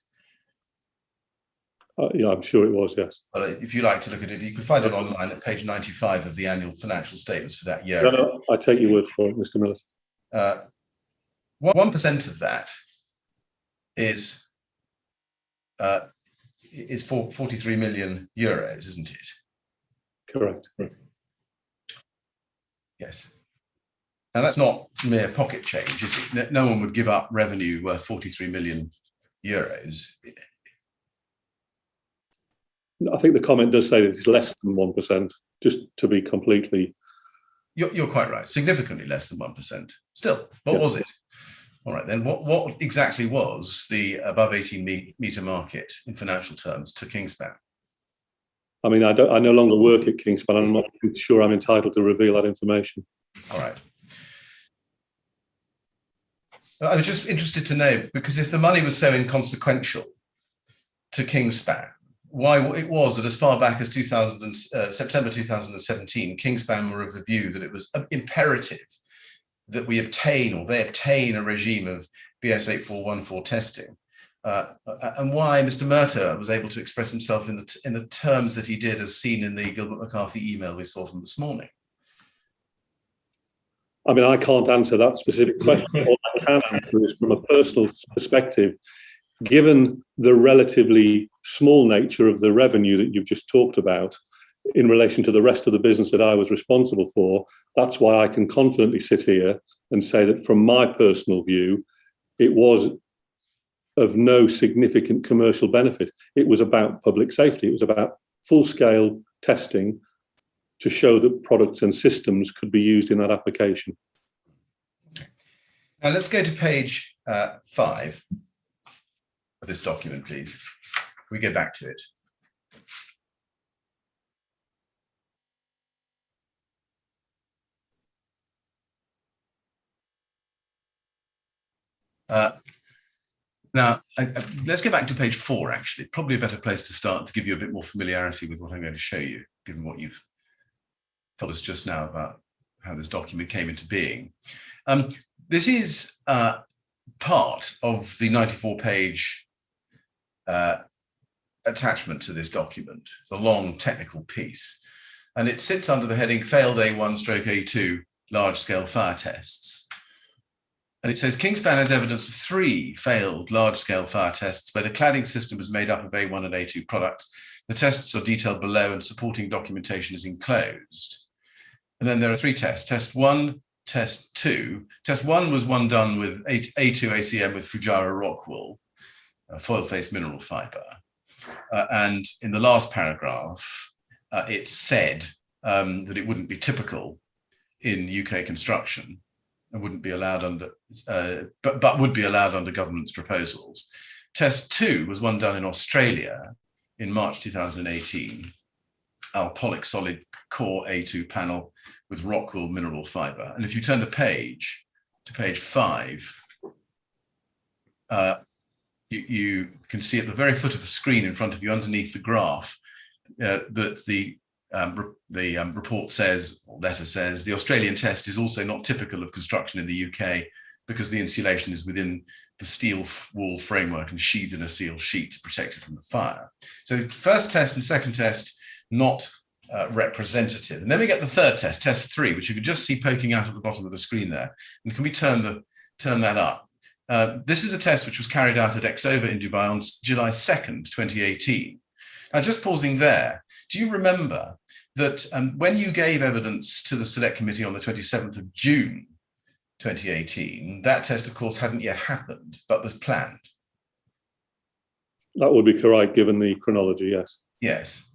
Yeah, I'm sure it was, yes. Well, if you like to look at it, you can find it online at page 95 of the annual financial statements for that year. No, I take your word for it, Mr. Miller. 1% of that is for 43 million euros, isn't it? Correct. Yes. Now that's not mere pocket change, is it? No one would give up revenue worth 43 million euros. I think the comment does say that it's less than 1%, just to be completely... You're quite right. Significantly less than 1%. Still, what was it? All right, then what exactly was the above 18 metre market in financial terms to Kingspan? I mean, I no longer work at Kingspan. I'm not sure I'm entitled to reveal that information. All right. I was just interested to know, because if the money was so inconsequential to Kingspan, why it was that as far back as September 2017, Kingspan were of the view that it was imperative that we obtain, or they obtain, a regime of BS 8414 testing, and why Mr. Murtagh was able to express himself in the terms that he did, as seen in the Gilbert McCarthy email we saw from this morning. I mean, I can't answer that specific question. All I can answer is from a personal perspective, given the relatively small nature of the revenue that you've just talked about in relation to the rest of the business that I was responsible for, that's why I can confidently sit here and say that from my personal view, it was of no significant commercial benefit. It was about public safety. It was about full-scale testing to show that products and systems could be used in that application. Now let's go to page 5 of this document, please. We go back to it. Now, let's go back to page 4, actually. Probably a better place to start to give you a bit more familiarity with what I'm going to show you, given what you've told us just now about how this document came into being. This is part of the 94-page attachment to this document. It's a long technical piece. and it sits under the heading failed A1/A2 large-scale fire tests. And it says Kingspan has evidence of 3 failed large-scale fire tests where the cladding system was made up of A1 and A2 products. The tests are detailed below and supporting documentation is enclosed. And then there are 3 tests. Test 1, Test 2. Test 1 was one done with A2 ACM with Fujairah rock wool, foil-faced mineral fibre. And in the last paragraph, it said that it wouldn't be typical in UK construction and wouldn't be allowed under, but would be allowed under government's proposals. Test 2 was one done in Australia in March 2018, alpolic solid core A2 panel with rock wool mineral fibre. And if you turn the page to page 5, you can see at the very foot of the screen in front of you underneath the graph that the report says, or letter says, the Australian test is also not typical of construction in the UK because the insulation is within the steel wall framework and sheathed in a steel sheet to protect it from the fire. So the first test and second test, not representative. And then we get the third test, test 3, which you can just see poking out at the bottom of the screen there. And can we turn that up? This is a test which was carried out at Exova in Dubai on July 2nd, 2018. Now, just pausing there, do you remember that when you gave evidence to the Select Committee on the 27th of June 2018, that test, of course, hadn't yet happened, but was planned? That would be correct, given the chronology, yes. Yes.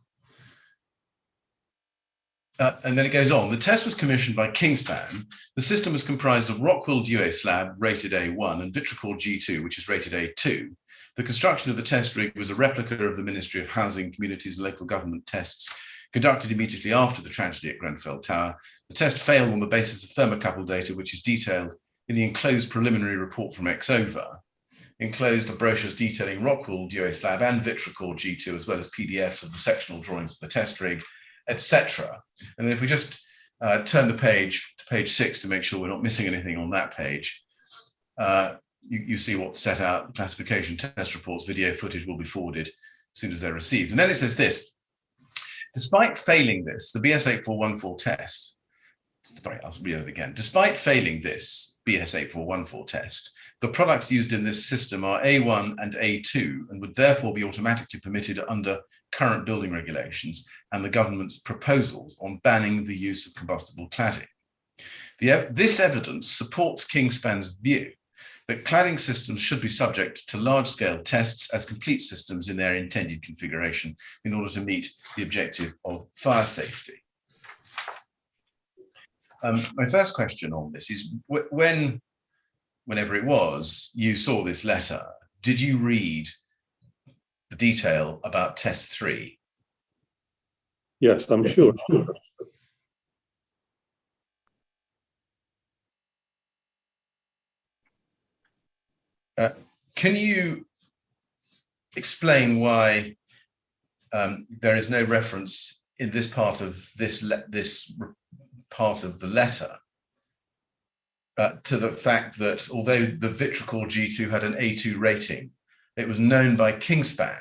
And then it goes on. The test was commissioned by Kingspan. The system was comprised of rock wool duo slab rated A1 and Vitricor G2, which is rated A2. The construction of the test rig was a replica of the Ministry of Housing, Communities and Local Government tests conducted immediately after the tragedy at Grenfell Tower. The test failed on the basis of thermocouple data, which is detailed in the enclosed preliminary report from Exova. Enclosed are brochures detailing rock wool duo slab and Vitricor G2, as well as PDFs of the sectional drawings of the test rig, etc. And then if we just turn the page to page 6 to make sure we're not missing anything on that page, you see what's set out. Classification, test reports, video footage will be forwarded as soon as they're received. And then it says this: despite failing this, the BS8414 test, sorry, I'll read it again. Despite failing this BS8414 test, the products used in this system are A1 and A2 and would therefore be automatically permitted under current building regulations and the government's proposals on banning the use of combustible cladding. This evidence supports Kingspan's view that cladding systems should be subject to large-scale tests as complete systems in their intended configuration in order to meet the objective of fire safety. My first question on this is, whenever it was, you saw this letter, did you read the detail about test 3? Yes, I'm sure. Can you explain why there is no reference in this part of this part of the letter to the fact that although the Vitricor G2 had an A2 rating, it was known by Kingspan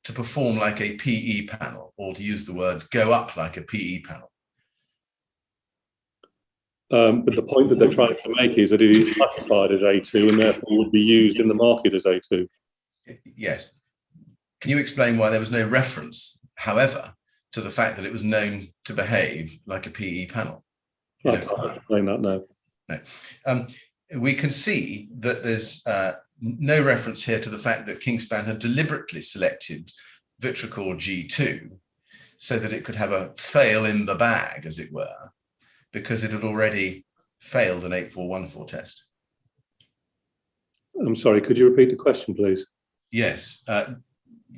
to perform like a PE panel, or to use the words, go up like a PE panel? But the point that they're trying to make is that it is classified as A2 and therefore would be used in the market as A2. Yes. Can you explain why there was no reference, however, to the fact that it was known to behave like a PE panel? I can't explain that now. No. We can see that there's no reference here to the fact that Kingspan had deliberately selected Vitricor G2 so that it could have a fail in the bag, as it were, because it had already failed an 8414 test. I'm sorry, could you repeat the question, please? Yes.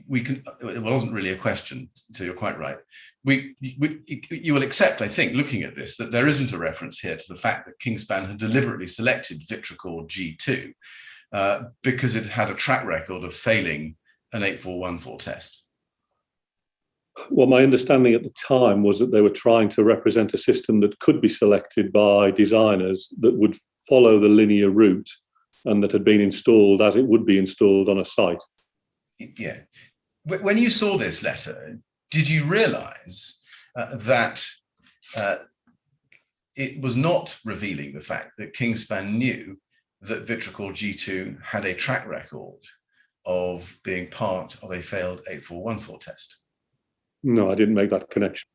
It wasn't really a question, so you're quite right. You will accept, I think, looking at this, that there isn't a reference here to the fact that Kingspan had deliberately selected Vitricor G2 because it had a track record of failing an 8414 test. Well, my understanding at the time was that they were trying to represent a system that could be selected by designers that would follow the linear route and that had been installed as it would be installed on a site. Yeah. When you saw this letter, did you realise that it was not revealing the fact that Kingspan knew that Vitracol G2 had a track record of being part of a failed 8414 test. No, I didn't make that connection.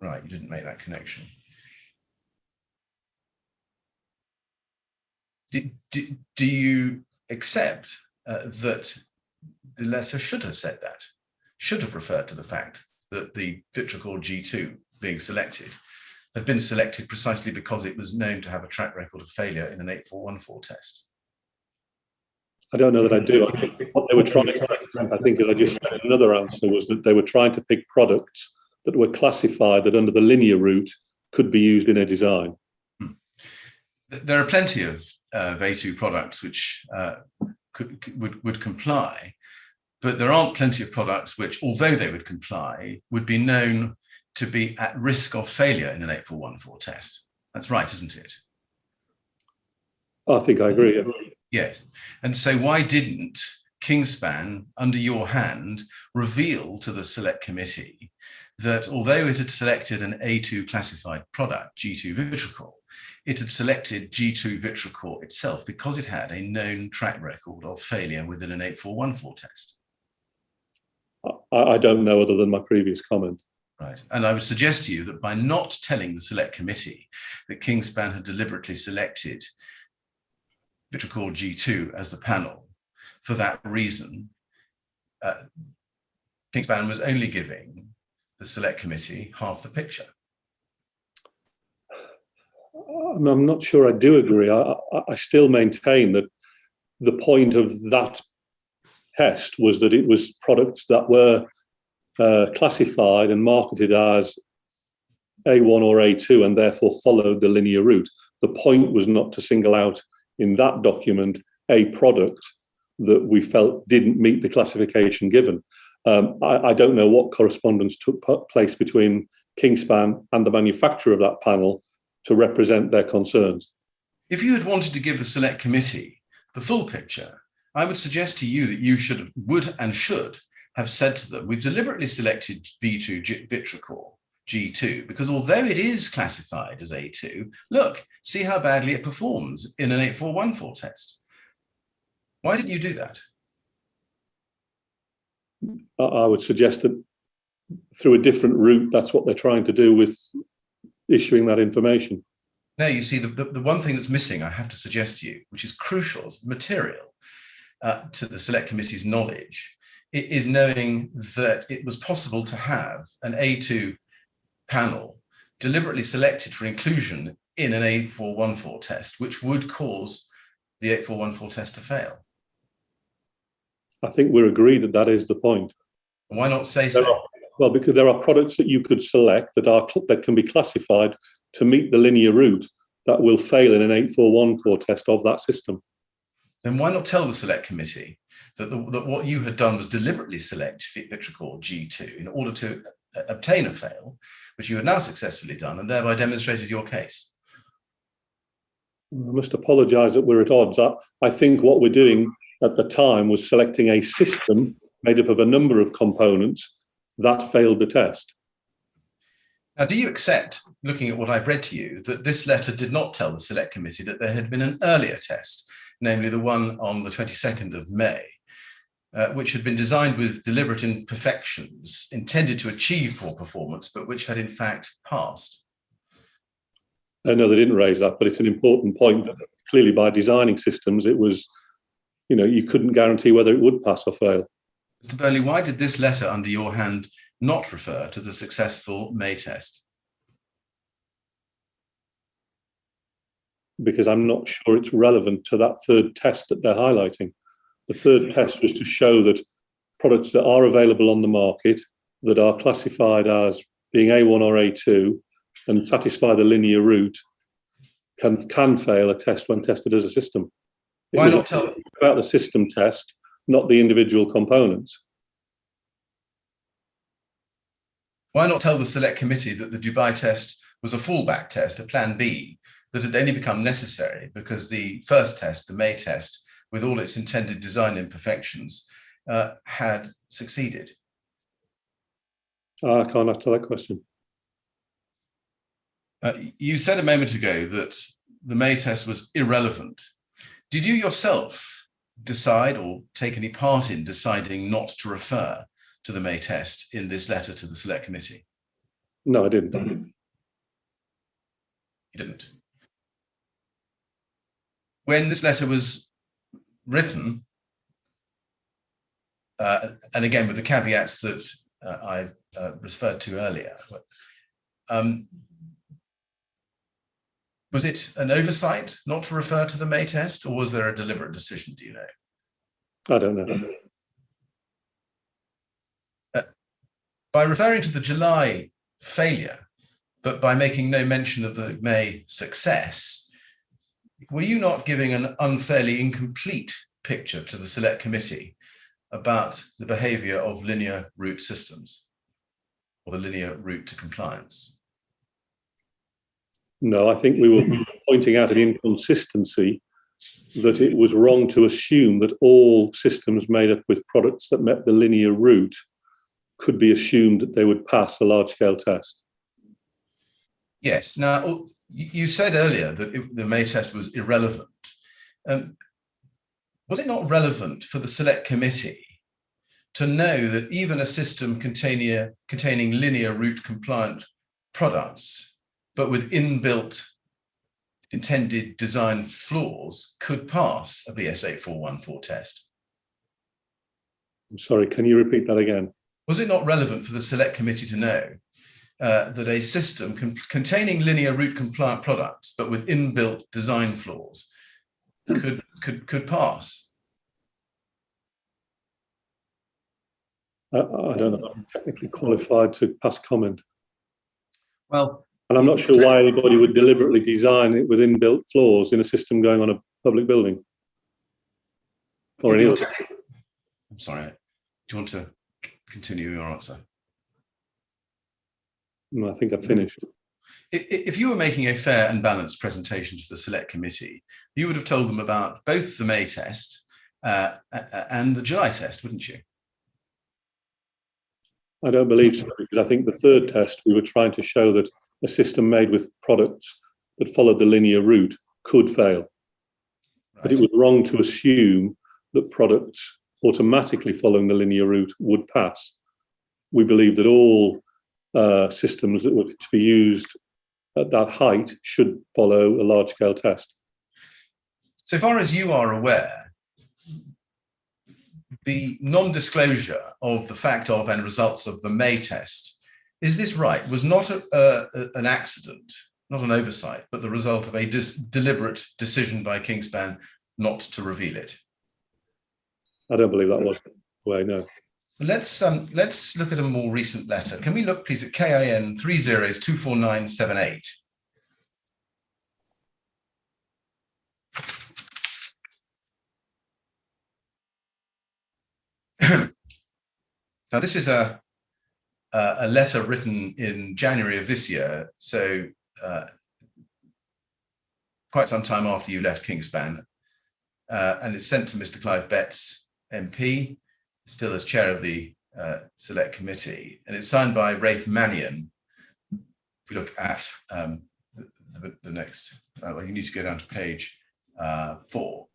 Right, you didn't make that connection. Do you accept that the letter should have said that, should have referred to the fact that the Vitracol G2 being selected had been selected precisely because it was known to have a track record of failure in an 8414 test? I don't know that I do. I think what they were trying to, I think as I just said, another answer was that they were trying to pick products that were classified that under the linear route could be used in a design. There are plenty of A2 products which would comply, but there aren't plenty of products which, although they would comply, would be known to be at risk of failure in an 8414 test. That's right, isn't it? I think I agree. Yes. And so why didn't Kingspan, under your hand, reveal to the select committee that although it had selected an A2 classified product, G2 Vitracol, it had selected G2 Vitracol itself because it had a known track record of failure within an 8414 test? I don't know other than my previous comment. Right. And I would suggest to you that by not telling the select committee that Kingspan had deliberately selected Vitracol G2 as the panel, for that reason, Kingspan was only giving the select committee half the picture. I'm not sure I do agree. I still maintain that the point of that test was that it was products that were classified and marketed as A1 or A2 and therefore followed the linear route. The point was not to single out in that document a product that we felt didn't meet the classification given. I don't know what correspondence took place between Kingspan and the manufacturer of that panel to represent their concerns. If you had wanted to give the select committee the full picture, I would suggest to you that you would and should have said to them, we've deliberately selected V2 Vitracol G2 because although it is classified as A2, look, see how badly it performs in an 8414 test. Why didn't you do that? I would suggest that through a different route, that's what they're trying to do with issuing that information. No, you see, the one thing that's missing, I have to suggest to you, which is crucial material to the select committee's knowledge, it is knowing that it was possible to have an A2 panel deliberately selected for inclusion in an 8414 test, which would cause the 8414 test to fail. I think we're agreed that that is the point. Why not say so? Well, because there are products that you could select that can be classified to meet the linear route that will fail in an 8414 test of that system. Then why not tell the select committee that what you had done was deliberately select Vitracol G2 in order to obtain a fail, which you had now successfully done, and thereby demonstrated your case? I must apologise that we're at odds. I think what we're doing at the time was selecting a system made up of a number of components that failed the test. Now, do you accept, looking at what I've read to you, that this letter did not tell the select committee that there had been an earlier test, namely the one on the 22nd of May, which had been designed with deliberate imperfections intended to achieve poor performance, but which had in fact passed? No, they didn't raise that, but it's an important point. Clearly, by designing systems, it was, you couldn't guarantee whether it would pass or fail. Mr. Burnley, why did this letter under your hand not refer to the successful May test? Because I'm not sure it's relevant to that third test that they're highlighting. The third test was to show that products that are available on the market that are classified as being A1 or A2 and satisfy the linear route can fail a test when tested as a system. Why not tell about the system test, not the individual components? Why not tell the select committee that the Dubai test was a fallback test, a plan B, that had only become necessary because the first test, the May test, with all its intended design imperfections, had succeeded? I can't answer that question. You said a moment ago that the May test was irrelevant. Did you yourself decide or take any part in deciding not to refer to the May test in this letter to the Select Committee? No, I didn't. You didn't. When this letter was written, and again with the caveats that I referred to earlier, was it an oversight not to refer to the May test, or was there a deliberate decision? Do you know? I don't know. By referring to the July failure, but by making no mention of the May success, were you not giving an unfairly incomplete picture to the Select Committee about the behaviour of linear route systems, or the linear route to compliance? No, I think we were pointing out an inconsistency, that it was wrong to assume that all systems made up with products that met the linear route could be assumed that they would pass a large-scale test. Yes. Now, you said earlier that the May test was irrelevant. Was it not relevant for the Select Committee to know that even a system containing linear route compliant products, but with inbuilt intended design flaws, could pass a BS 8414 test? I'm sorry, can you repeat that again? Was it not relevant for the Select Committee to know that a system containing linear route compliant products, but with inbuilt design flaws, could pass? I don't know. I'm technically qualified to pass comment. Well, and I'm not sure why anybody would deliberately design it with inbuilt flaws in a system going on a public building. Or any other. I'm sorry. Do you want to continue your answer? No, I think I've finished. If you were making a fair and balanced presentation to the Select Committee, you would have told them about both the May test and the July test, wouldn't you? I don't believe so, because I think the third test, we were trying to show that a system made with products that followed the linear route could fail. Right. But it was wrong to assume that products automatically following the linear route would pass. We believe that all systems that were to be used at that height should follow a large-scale test. So far as you are aware, the non-disclosure of the fact of and results of the May test, is this right, was not an accident, not an oversight, but the result of a deliberate decision by Kingspan not to reveal it? I don't believe that was the way, no. Let's look at a more recent letter. Can we look, please, at KIN 3024978? Now, this is a letter written in January of this year, so quite some time after you left Kingspan, and it's sent to Mr. Clive Betts, MP, still as chair of the Select Committee, and it's signed by Rafe Mannion. If we look at the next, well, you need to go down to page 4,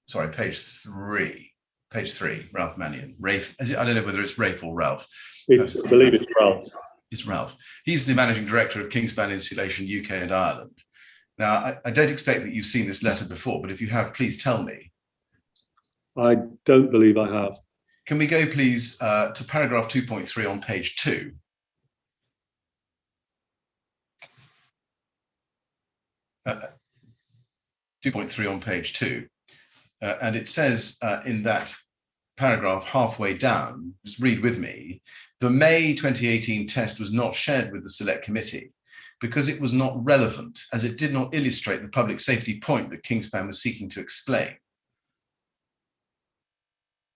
sorry, page 3. Page 3, Ralph Mannion. Rafe, I don't know whether it's Rafe or Ralph. I believe it's Ralph. It's Ralph. He's the managing director of Kingspan Insulation UK and Ireland. Now, I don't expect that you've seen this letter before, but if you have, please tell me. I don't believe I have. Can we go, please, to paragraph 2.3 on page 2? Uh, 2.3 on page 2. And it says in that paragraph halfway down, just read with me, the May 2018 test was not shared with the Select Committee because it was not relevant, as it did not illustrate the public safety point that Kingspan was seeking to explain.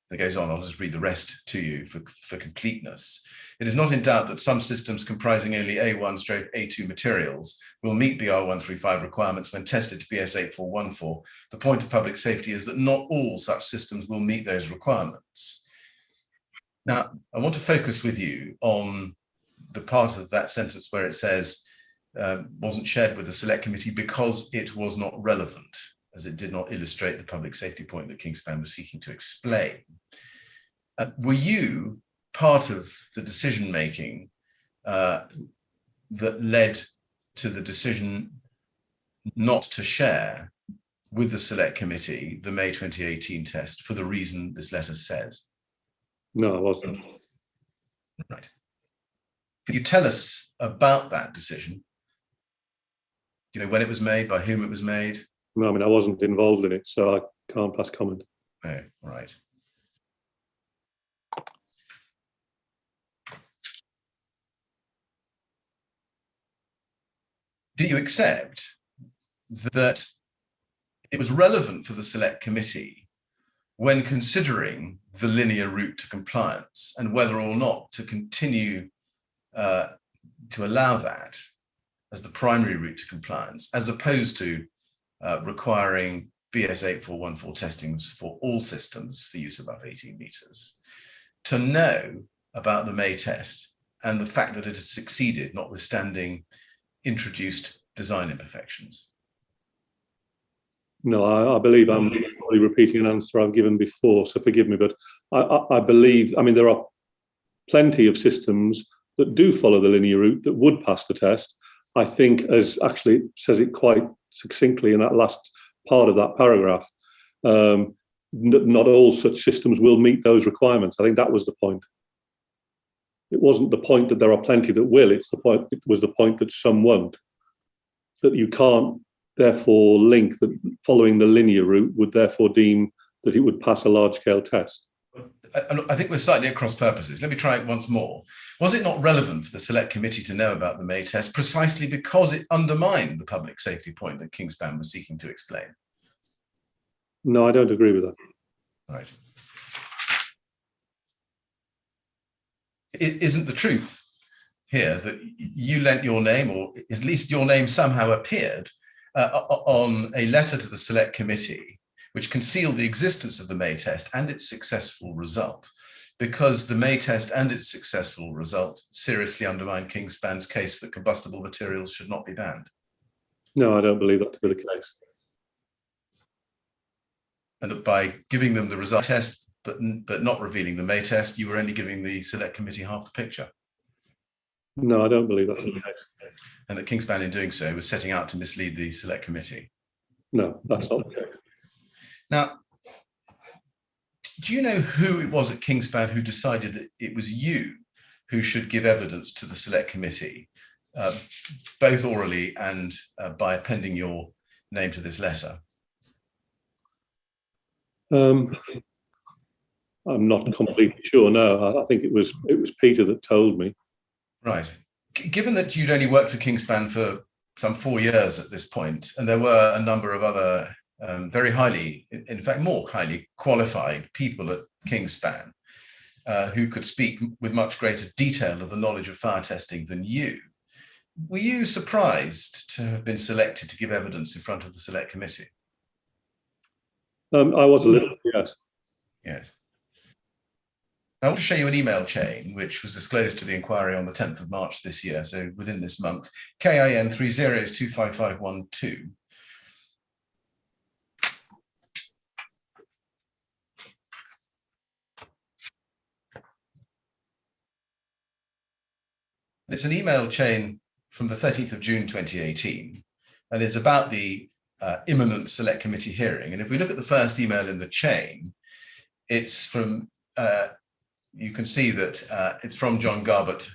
It goes on, I'll just read the rest to you for completeness. It is not in doubt that some systems comprising only A1/A2 materials will meet the R135 requirements when tested to BS 8414. The point of public safety is that not all such systems will meet those requirements. Now, I want to focus with you on the part of that sentence where it says, wasn't shared with the select committee because it was not relevant, as it did not illustrate the public safety point that Kingspan was seeking to explain. Were you part of the decision-making that led to the decision not to share with the select committee the May 2018 test for the reason this letter says? No, I wasn't. Right. Can you tell us about that decision? You know, when it was made, by whom it was made? No, I mean, I wasn't involved in it, so I can't pass comment. Oh, right. Do you accept that it was relevant for the select committee when considering the linear route to compliance and whether or not to continue to allow that as the primary route to compliance, as opposed to requiring BS 8414 testings for all systems for use above 18 meters, to know about the May test and the fact that it has succeeded, notwithstanding introduced design imperfections? No, I believe I'm probably repeating an answer I've given before, so forgive me, but I believe, I mean, there are plenty of systems that do follow the linear route that would pass the test. I think, as actually says it quite succinctly in that last part of that paragraph, not all such systems will meet those requirements. I think that was the point. It wasn't the point that there are plenty that will, it was the point that some won't. That you can't therefore link that following the linear route would therefore deem that it would pass a large-scale test. I think we're slightly at cross purposes. Let me try it once more. Was it not relevant for the select committee to know about the May test precisely because it undermined the public safety point that Kingspan was seeking to explain? No, I don't agree with that. Right. It isn't the truth here that you lent your name, or at least your name somehow appeared on a letter to the select committee which concealed the existence of the May test and its successful result, because the May test and its successful result seriously undermined Kingspan's case that combustible materials should not be banned? No, I don't believe that to be the case. And that by giving them the result test, but not revealing the May test, you were only giving the select committee half the picture? No, I don't believe that's the case. And that Kingspan, in doing so, was setting out to mislead the select committee? No, that's not the case. Now, do you know who it was at Kingspan who decided that it was you who should give evidence to the select committee, both orally and by appending your name to this letter? I'm not completely sure. No, I think it was Peter that told me. Right. Given that you'd only worked for Kingspan for some 4 years at this point, and there were a number of other very highly, in fact, more highly qualified people at Kingspan who could speak with much greater detail of the knowledge of fire testing than you, were you surprised to have been selected to give evidence in front of the select committee? I was a little, yes. Yes. I want to show you an email chain which was disclosed to the inquiry on the 10th of March this year, so within this month. KIN 30255112. It's an email chain from the 13th of June 2018, and it's about the imminent select committee hearing. And if we look at the first email in the chain, it's from, you can see that it's from John Garbett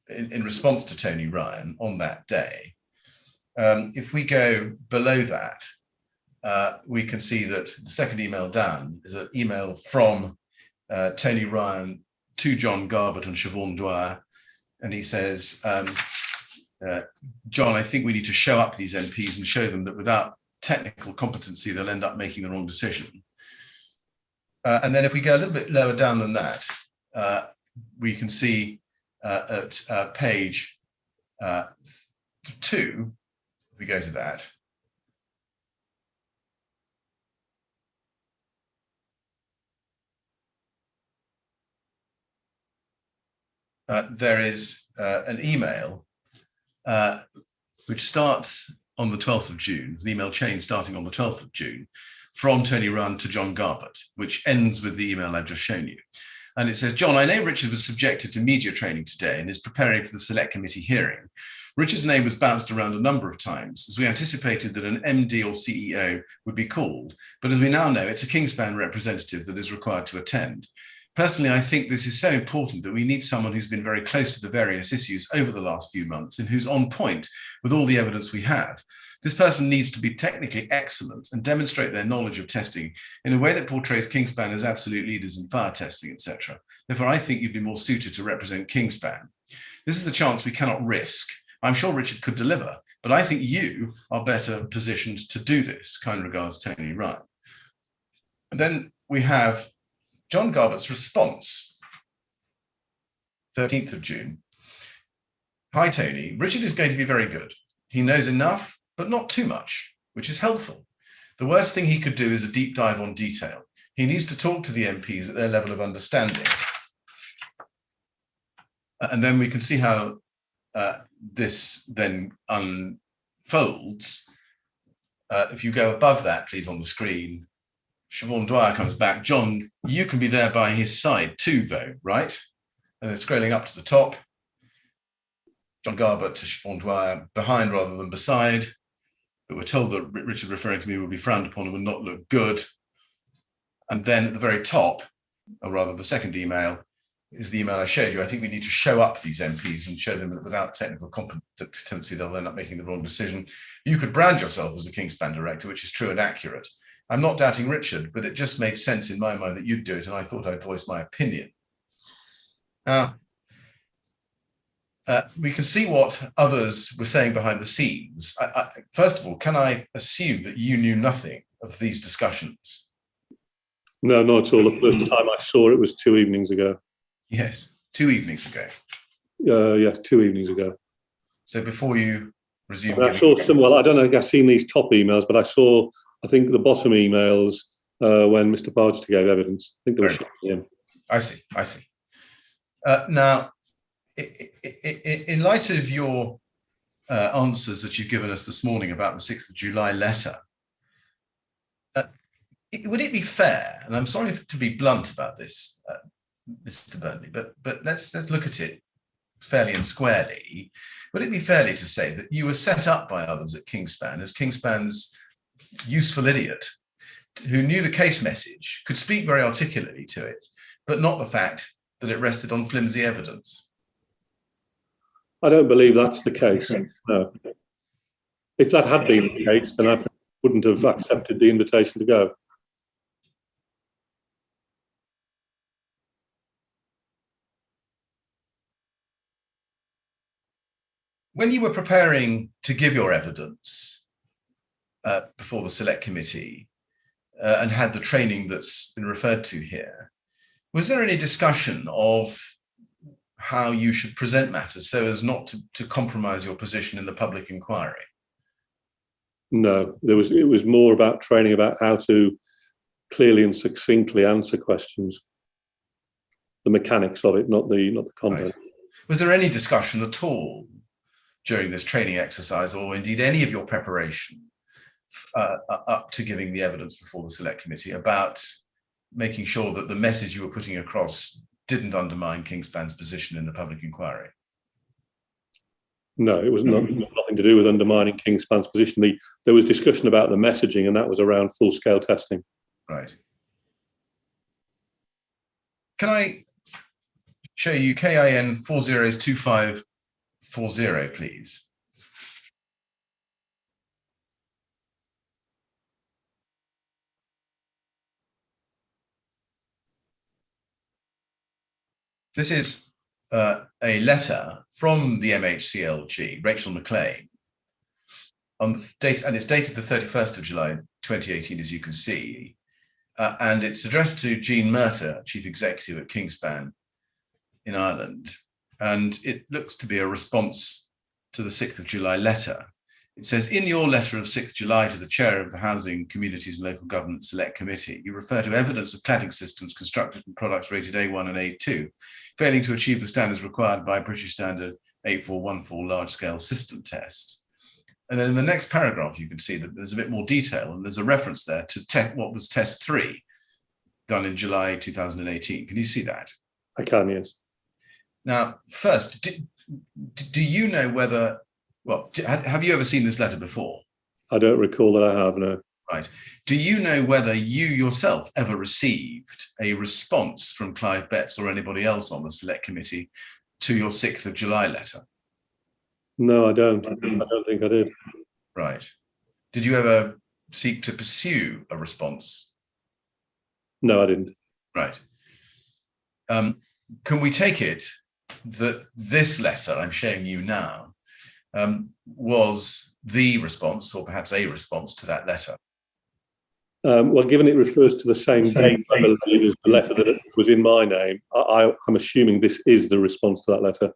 in response to Tony Ryan on that day. If we go below that, we can see that the second email down is an email from Tony Ryan to John Garbett and Siobhan Dwyer. And he says, John, I think we need to show up these MPs and show them that without technical competency, they'll end up making the wrong decision. And then if we go a little bit lower down than that, we can see at page 2, if we go to that, there is an email which starts on the 12th of June, an email chain starting on the 12th of June, from Tony Runn to John Garbett, which ends with the email I've just shown you. And it says, John, I know Richard was subjected to media training today and is preparing for the select committee hearing. Richard's name was bounced around a number of times as we anticipated that an MD or CEO would be called. But as we now know, it's a Kingspan representative that is required to attend. Personally, I think this is so important that we need someone who's been very close to the various issues over the last few months and who's on point with all the evidence we have. This person needs to be technically excellent and demonstrate their knowledge of testing in a way that portrays Kingspan as absolute leaders in fire testing, etc. Therefore, I think you'd be more suited to represent Kingspan. This is a chance we cannot risk. I'm sure Richard could deliver, but I think you are better positioned to do this. Kind regards, Tony Ryan. And then we have John Garbett's response, 13th of June. Hi, Tony. Richard is going to be very good. He knows enough, but not too much, which is helpful. The worst thing he could do is a deep dive on detail. He needs to talk to the MPs at their level of understanding. And then we can see how this then unfolds. If you go above that, please, on the screen, Siobhan Dwyer comes back. John, you can be there by his side too, though, right? And then scrolling up to the top, John Garbett to Siobhan Dwyer, behind rather than beside. But we're told that Richard referring to me will be frowned upon and will not look good. And then at the very top, or rather the second email, is the email I showed you. I think we need to show up these MPs and show them that without technical competency, they'll end up making the wrong decision. You could brand yourself as a Kingspan director, which is true and accurate. I'm not doubting Richard, but it just made sense in my mind that you'd do it, and I thought I'd voice my opinion. Now, we can see what others were saying behind the scenes. First of all, can I assume that you knew nothing of these discussions? No, not at all. The first time I saw it was 2 evenings ago. Yes, 2 evenings ago. Yeah, 2 evenings ago. So before you resume... And I saw some, well, I don't know if I've seen these top emails, but I saw, I think, the bottom emails when Mr. Barchester gave evidence. I think there was him. I see. Now, in light of your answers that you've given us this morning about the 6th of July letter, would it be fair, and I'm sorry to be blunt about this, Mr. Burnley, but let's look at it fairly and squarely. Would it be fairly to say that you were set up by others at Kingspan as Kingspan's useful idiot who knew the case message, could speak very articulately to it, but not the fact that it rested on flimsy evidence? I don't believe that's the case, no. If that had been the case, then I wouldn't have accepted the invitation to go. When you were preparing to give your evidence before the select committee and had the training that's been referred to here, was there any discussion of how you should present matters so as not to compromise your position in the public inquiry? No, it was more about training about how to clearly and succinctly answer questions. The mechanics of it, not the content. Right. Was there any discussion at all during this training exercise, or indeed any of your preparation up to giving the evidence before the select committee, about making sure that the message you were putting across didn't undermine Kingspan's position in the public inquiry? No, it was nothing to do with undermining Kingspan's position. There was discussion about the messaging, and that was around full-scale testing. Right. Can I show you KIN 402540, please? This is a letter from the MHCLG, Rachel McLean, on the date, and it's dated the 31st of July 2018, as you can see, and it's addressed to Jean Murtagh, Chief Executive at Kingspan in Ireland, and it looks to be a response to the 6th of July letter. It says, in your letter of 6th July to the Chair of the Housing, Communities and Local Government Select Committee, you refer to evidence of cladding systems constructed from products rated A1 and A2, failing to achieve the standards required by British Standard 8414 large-scale system test. And then in the next paragraph, you can see that there's a bit more detail, and there's a reference there to what was test 3 done in July 2018. Can you see that? I can, yes. Now, first, do you know whether, well, have you ever seen this letter before? I don't recall that I have, no. Right. Do you know whether you yourself ever received a response from Clive Betts or anybody else on the select committee to your 6th of July letter? No, I don't. I don't think I did. Right. Did you ever seek to pursue a response? No, I didn't. Right. Can we take it that this letter I'm showing you now was the response, or perhaps a response to that letter? Well, given it refers to the same date, I believe, as the letter that was in my name, I'm assuming this is the response to that letter.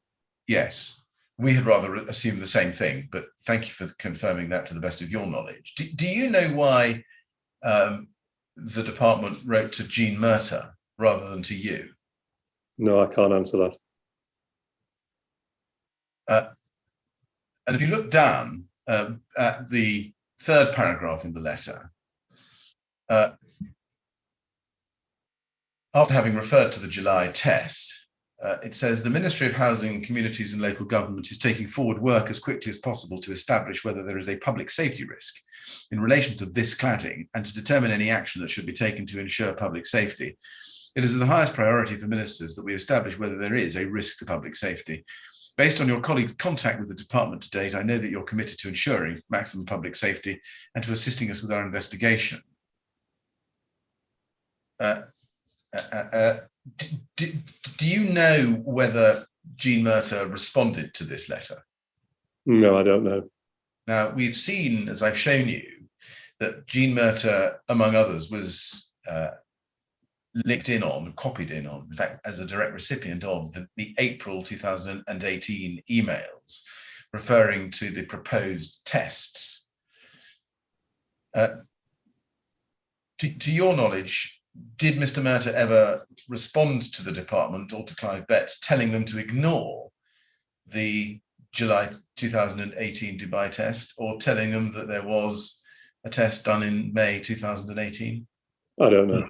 Yes. We had rather assumed the same thing, but thank you for confirming that to the best of your knowledge. Do you know why the department wrote to Jean Murtagh rather than to you? No, I can't answer that. And if you look down at the 3rd paragraph in the letter, after having referred to the July test, it says the Ministry of Housing, Communities and Local Government is taking forward work as quickly as possible to establish whether there is a public safety risk in relation to this cladding and to determine any action that should be taken to ensure public safety. It is of the highest priority for ministers that we establish whether there is a risk to public safety. Based on your colleagues' contact with the department to date, I know that you're committed to ensuring maximum public safety and to assisting us with our investigation. Do you know whether Jean Murtagh responded to this letter? No, I don't know. Now, we've seen, as I've shown you, that Jean Murtagh, among others, was linked in on, copied in on, in fact, as a direct recipient of the April 2018 emails referring to the proposed tests. To your knowledge, did Mr. Murtagh ever respond to the department or to Clive Betts telling them to ignore the July 2018 Dubai test, or telling them that there was a test done in May 2018? I don't know.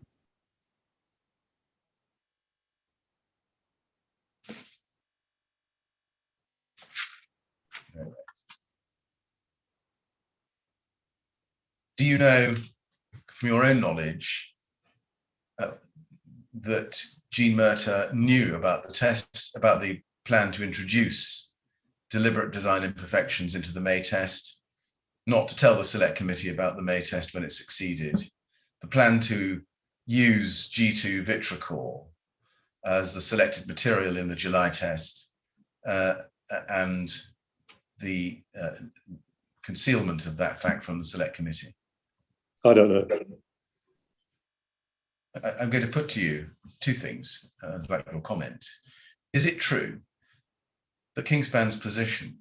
Do you know, from your own knowledge, that Jean Murtagh knew about the tests, about the plan to introduce deliberate design imperfections into the May test, not to tell the select committee about the May test when it succeeded, the plan to use G2 Vitracor as the selected material in the July test, and the concealment of that fact from the select committee? I don't know. I'm going to put to you 2 things. I'd like your comment. Is it true that Kingspan's position,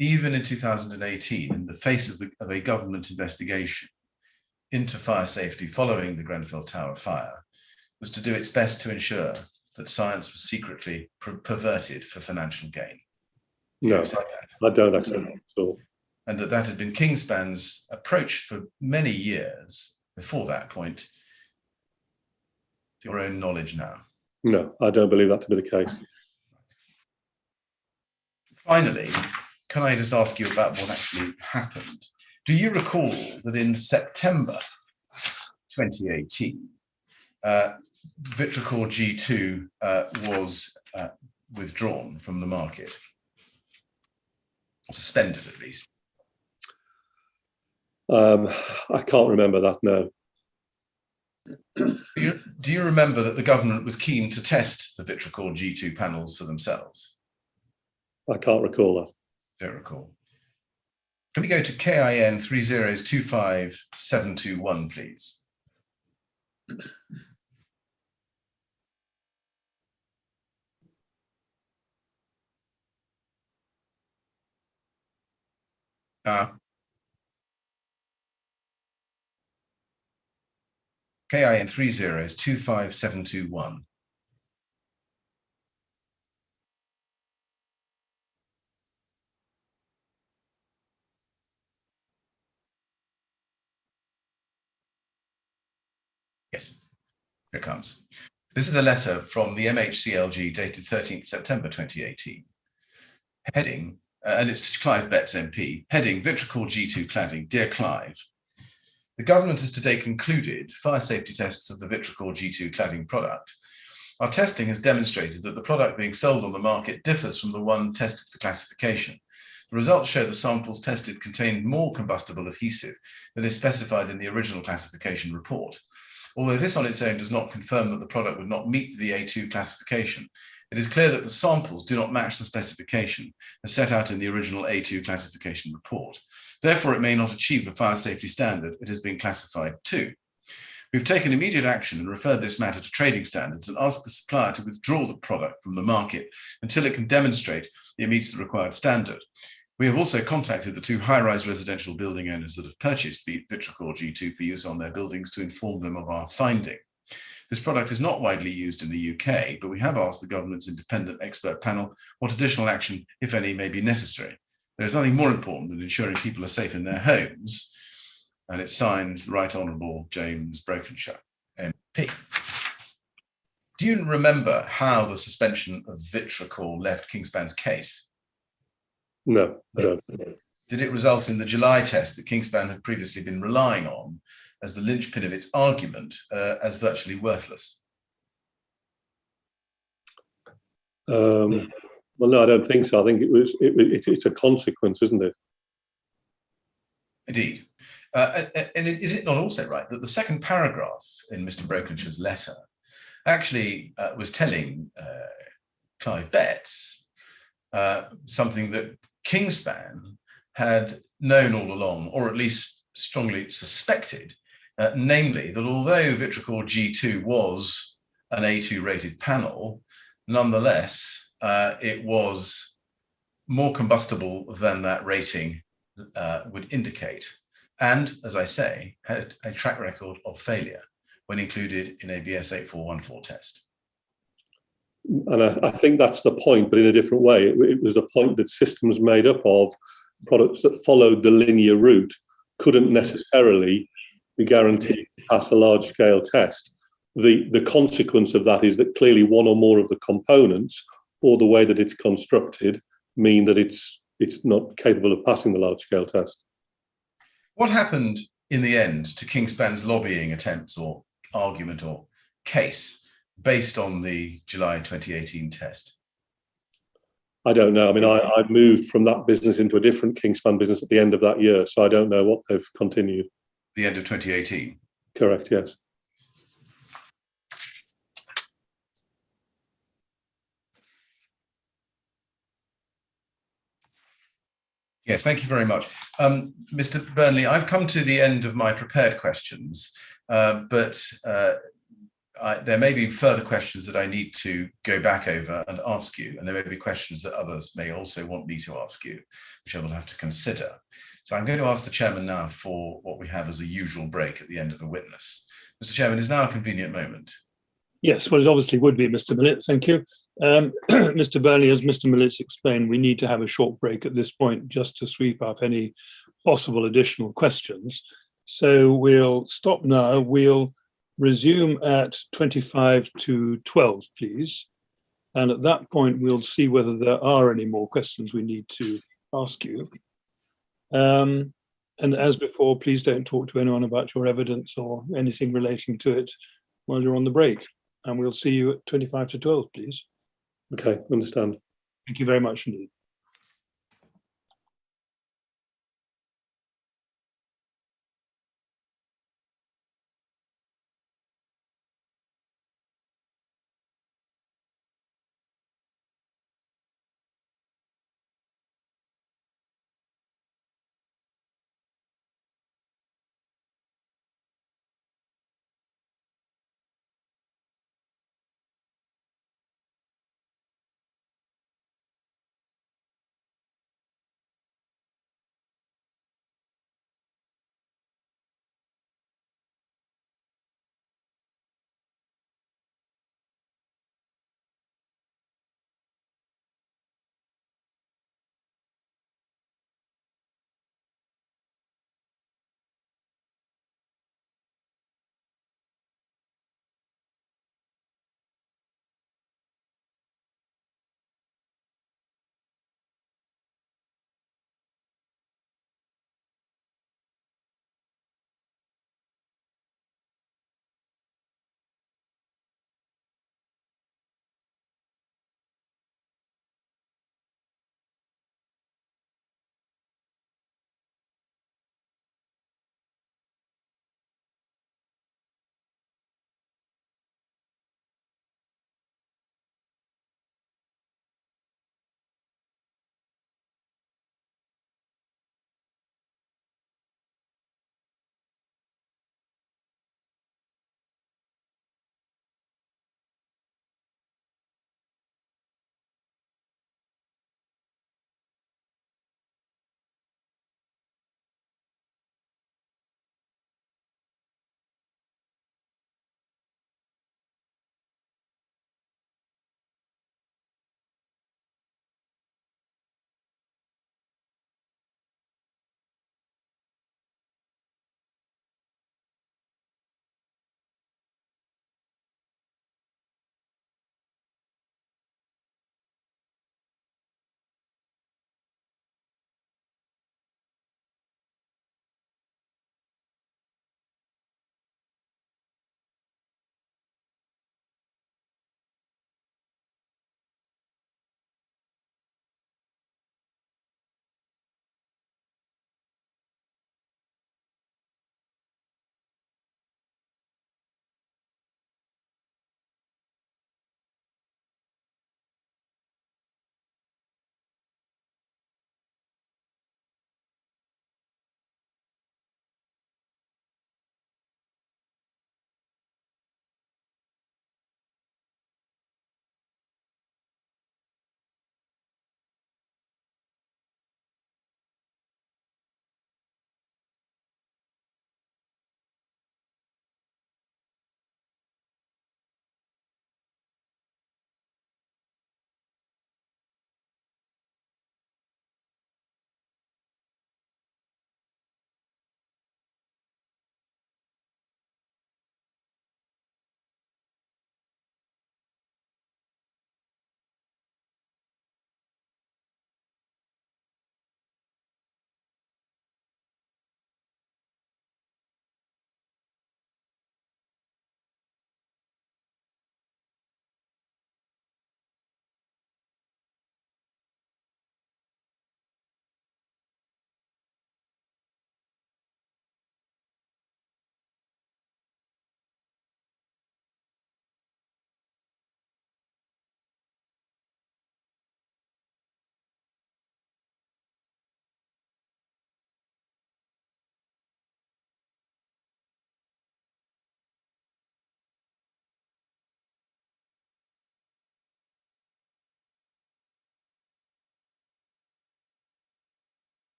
even in 2018, in the face of a government investigation into fire safety following the Grenfell Tower fire, was to do its best to ensure that science was secretly perverted for financial gain? No, I don't accept that at all. And that had been Kingspan's approach for many years before that point, to your own knowledge now? No, I don't believe that to be the case. Finally, can I just ask you about what actually happened? Do you recall that in September 2018, Vitracor G2 was withdrawn from the market? Suspended, at least. I can't remember that, no. Do you remember that the government was keen to test the Vitracor G2 panels for themselves? I can't recall that. Don't recall. Can we go to KIN 3025721, please? KIN 3025721. Yes, here it comes. This is a letter from the MHCLG dated 13th September 2018. Heading, and it's to Clive Betts MP, heading Vitriol G2 cladding. Dear Clive, the government has today concluded fire safety tests of the Vitriol G2 cladding product. Our testing has demonstrated that the product being sold on the market differs from the one tested for classification. The results show the samples tested contained more combustible adhesive than is specified in the original classification report. Although this on its own does not confirm that the product would not meet the A2 classification, it is clear that the samples do not match the specification as set out in the original A2 classification report. Therefore, it may not achieve the fire safety standard it has been classified to. We've taken immediate action and referred this matter to trading standards and asked the supplier to withdraw the product from the market until it can demonstrate it meets the required standard. We have also contacted the 2 high-rise residential building owners that have purchased Vitriol G2 for use on their buildings to inform them of our finding. This product is not widely used in the UK, but we have asked the government's independent expert panel what additional action, if any, may be necessary. There is nothing more important than ensuring people are safe in their homes. And it's signed the Right Honourable James Brokenshire, MP. Do you remember how the suspension of Vitriol left Kingspan's case? No, I don't. Did it result in the July test that Kingspan had previously been relying on as the linchpin of its argument as virtually worthless? Well, no, I don't think so. I think it's a consequence, isn't it? Indeed. And is it not also right that the second paragraph in Mr. Brokenshire's letter actually was telling Clive Betts something that Kingspan had known all along, or at least strongly suspected, namely that although Vitriol G2 was an A2 rated panel, nonetheless, it was more combustible than that rating would indicate. And, as I say, had a track record of failure when included in a BS 8414 test. And I think that's the point, but in a different way. It was the point that systems made up of products that followed the linear route couldn't necessarily be guaranteed to pass a large-scale test. The consequence of that is that clearly one or more of the components or the way that it's constructed mean that it's not capable of passing the large-scale test. What happened in the end to Kingspan's lobbying attempts or argument or case based on the July 2018 test? I don't know. I mean, I moved from that business into a different Kingspan business at the end of that year, so I don't know what they've continued. The end of 2018? Correct, yes. Yes, thank you very much. Mr. Burnley, I've come to the end of my prepared questions, but there may be further questions that I need to go back over and ask you, and there may be questions that others may also want me to ask you, which I will have to consider. So I'm going to ask the chairman now for what we have as a usual break at the end of a witness. Mr. Chairman, is now a convenient moment? Yes, well, it obviously would be, Mr. Millett. Thank you. Mr. Burnley, as Mr. Millett explained, we need to have a short break at this point just to sweep up any possible additional questions. So we'll stop now. We'll resume at 25 to 12, please. And at that point, we'll see whether there are any more questions we need to ask you. And as before, please don't talk to anyone about your evidence or anything relating to it while you're on the break. And we'll see you at 25 to 12, please. Okay, understand. Thank you very much indeed.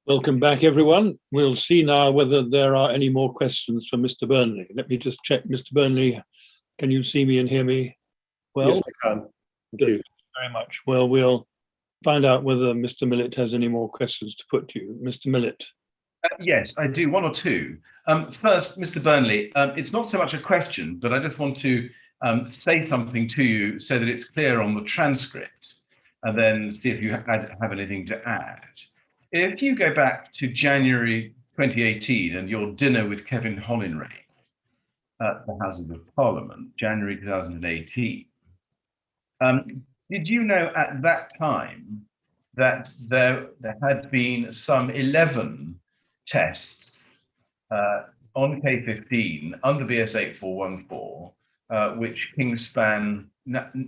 Welcome back, everyone. We'll see now whether there are any more questions for Mr. Burnley. Let me just check. Mr. Burnley, can you see me and hear me well? Yes, I can. Thank you. Thank you very much. Well, we'll find out whether Mr. Millett has any more questions to put to you. Mr. Millett. Yes, I do. One or two. First, Mr. Burnley, it's not so much a question, but I just want to say something to you so that it's clear on the transcript, and then see if you have anything to add. If you go back to January 2018 and your dinner with Kevin Hollinray at the Houses of Parliament, January 2018, did you know at that time that there had been some 11 tests on K15 under BS 8414, which Kingspan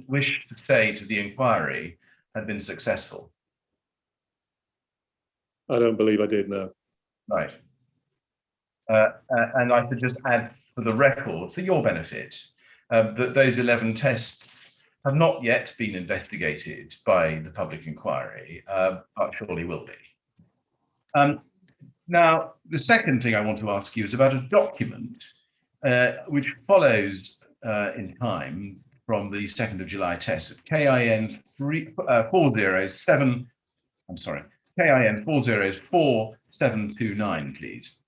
wished to say to the inquiry had been successful? I don't believe I did, no. Right. And I should just add for the record, for your benefit, that those 11 tests have not yet been investigated by the public inquiry, but surely will be. Now, the second thing I want to ask you is about a document which follows in time from the 2nd of July test at KIN 407, I'm sorry, KIN 404-729, please.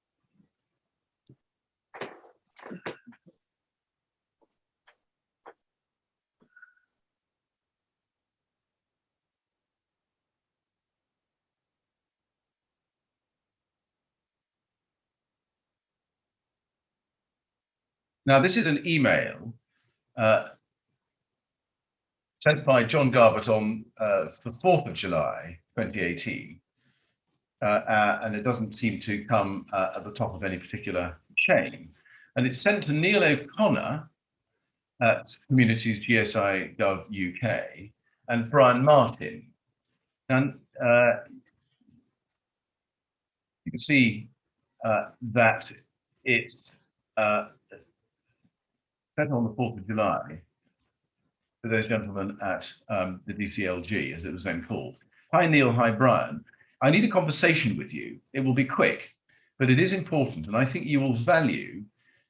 Now, this is an email sent by John Garbutt on the 4th of July, 2018. And it doesn't seem to come at the top of any particular chain. And it's sent to Neil O'Connor at Communities GSI Gov UK and Brian Martin. And you can see that it's sent on the 4th of July to those gentlemen at the DCLG, as it was then called. Hi, Neil. Hi, Brian. I need a conversation with you. It will be quick, but it is important, and I think you will value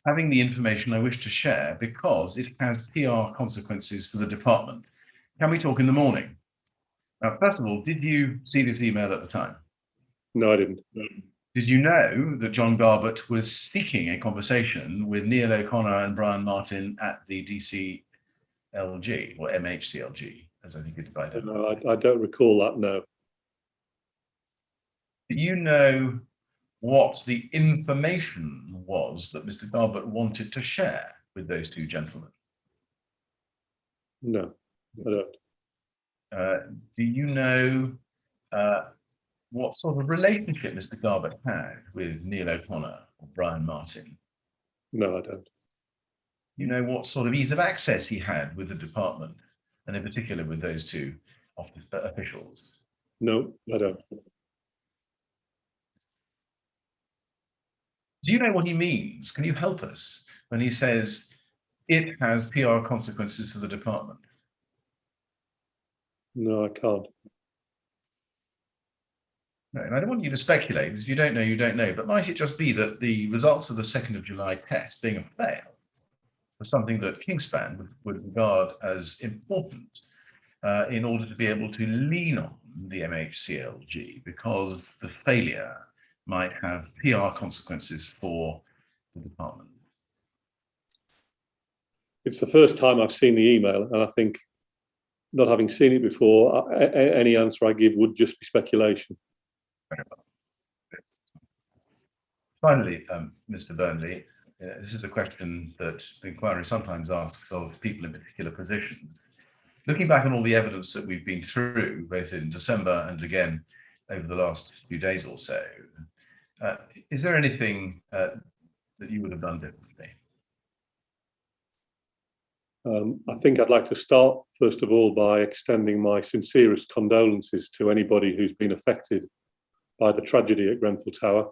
having the information I wish to share because it has PR consequences for the department. Can we talk in the morning? Now, first of all, did you see this email at the time? No, I didn't. Did you know that John Garbutt was seeking a conversation with Neil O'Connor and Brian Martin at the DCLG, or MHCLG, as I think it's by then? No, I don't recall that, no. Do you know what the information was that Mr. Garbutt wanted to share with those two gentlemen? No, I don't. Do you know what sort of relationship Mr. Garbutt had with Neil O'Connor or Brian Martin? No, I don't. You know what sort of ease of access he had with the department, and in particular with those two officials? No, I don't. Do you know what he means? Can you help us when he says it has PR consequences for the department? No, I can't. No, and I don't want you to speculate, because if you don't know, you don't know. But might it just be that the results of the 2nd of July test being a fail was something that Kingspan would regard as important in order to be able to lean on the MHCLG, because the failure might have PR consequences for the department? It's the first time I've seen the email, and I think, not having seen it before, any answer I give would just be speculation. Very well. Finally, Mr. Burnley, this is a question that the inquiry sometimes asks of people in particular positions. Looking back on all the evidence that we've been through, both in December and again over the last few days or so, is there anything that you would have done differently? I think I'd like to start, first of all, by extending my sincerest condolences to anybody who's been affected by the tragedy at Grenfell Tower.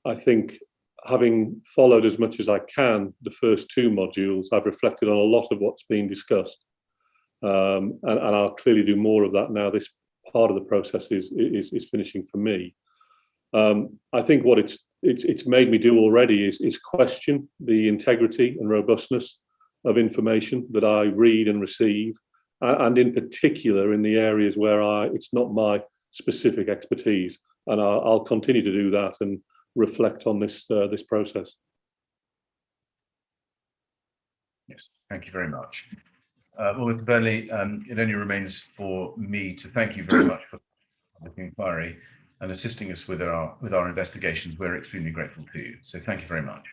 I think, having followed as much as I can the first two modules, I've reflected on a lot of what's been discussed. And I'll clearly do more of that now this part of the process is finishing for me. I think what it's made me do already is question the integrity and robustness of information that I read and receive, and in particular in the areas where it's not my specific expertise. And I'll continue to do that and reflect on this process. Yes, thank you very much. Well, Mr. Burnley, it only remains for me to thank you very much for the inquiry and assisting us with our investigations. We're extremely grateful to you. So thank you very much.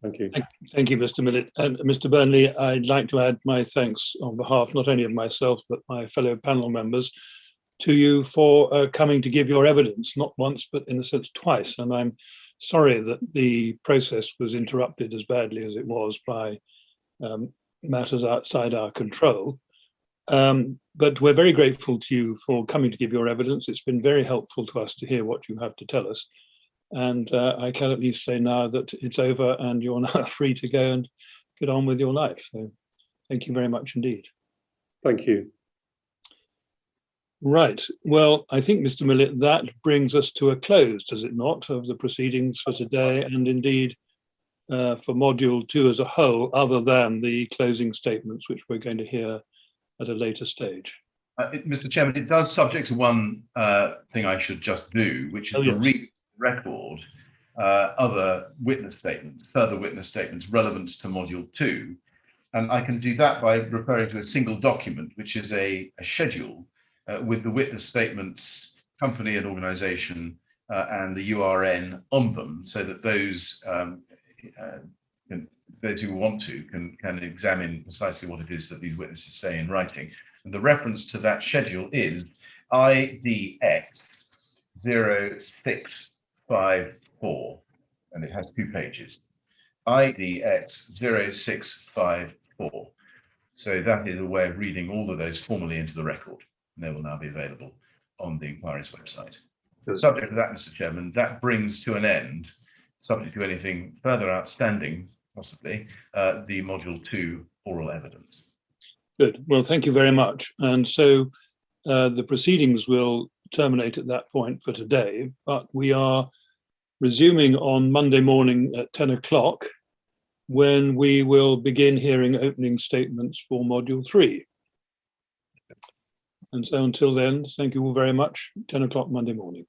Thank you. Thank you, Mr. Millett. And Mr. Burnley, I'd like to add my thanks on behalf not only of myself, but my fellow panel members to you for coming to give your evidence, not once, but in a sense twice. And I'm sorry that the process was interrupted as badly as it was by matters outside our control. But we're very grateful to you for coming to give your evidence. It's been very helpful to us to hear what you have to tell us. And I can at least say now that it's over and you're now free to go and get on with your life. So thank you very much indeed. Thank you. Right. Well, I think, Mr. Millett, that brings us to a close, does it not, of the proceedings for today, and indeed for Module 2 as a whole, other than the closing statements, which we're going to hear at a later stage. Mr. Chairman, it does subject to one thing I should just do, which is to read record other witness statements, further witness statements relevant to Module 2. And I can do that by referring to a single document, which is a schedule with the witness statements, company and organisation, and the URN on them, so that those who want to can examine precisely what it is that these witnesses say in writing. And the reference to that schedule is IDX 0654, and it has 2 pages. IDX 0654. So that is a way of reading all of those formally into the record. And they will now be available on the inquiry's website. Good. Subject to that, Mr. Chairman, that brings to an end, subject to anything further outstanding, possibly, the Module 2 oral evidence. Good. Well, thank you very much. And so the proceedings will terminate at that point for today, but we are resuming on Monday morning at 10 o'clock, when we will begin hearing opening statements for Module 3. And so until then, thank you all very much. 10 o'clock Monday morning.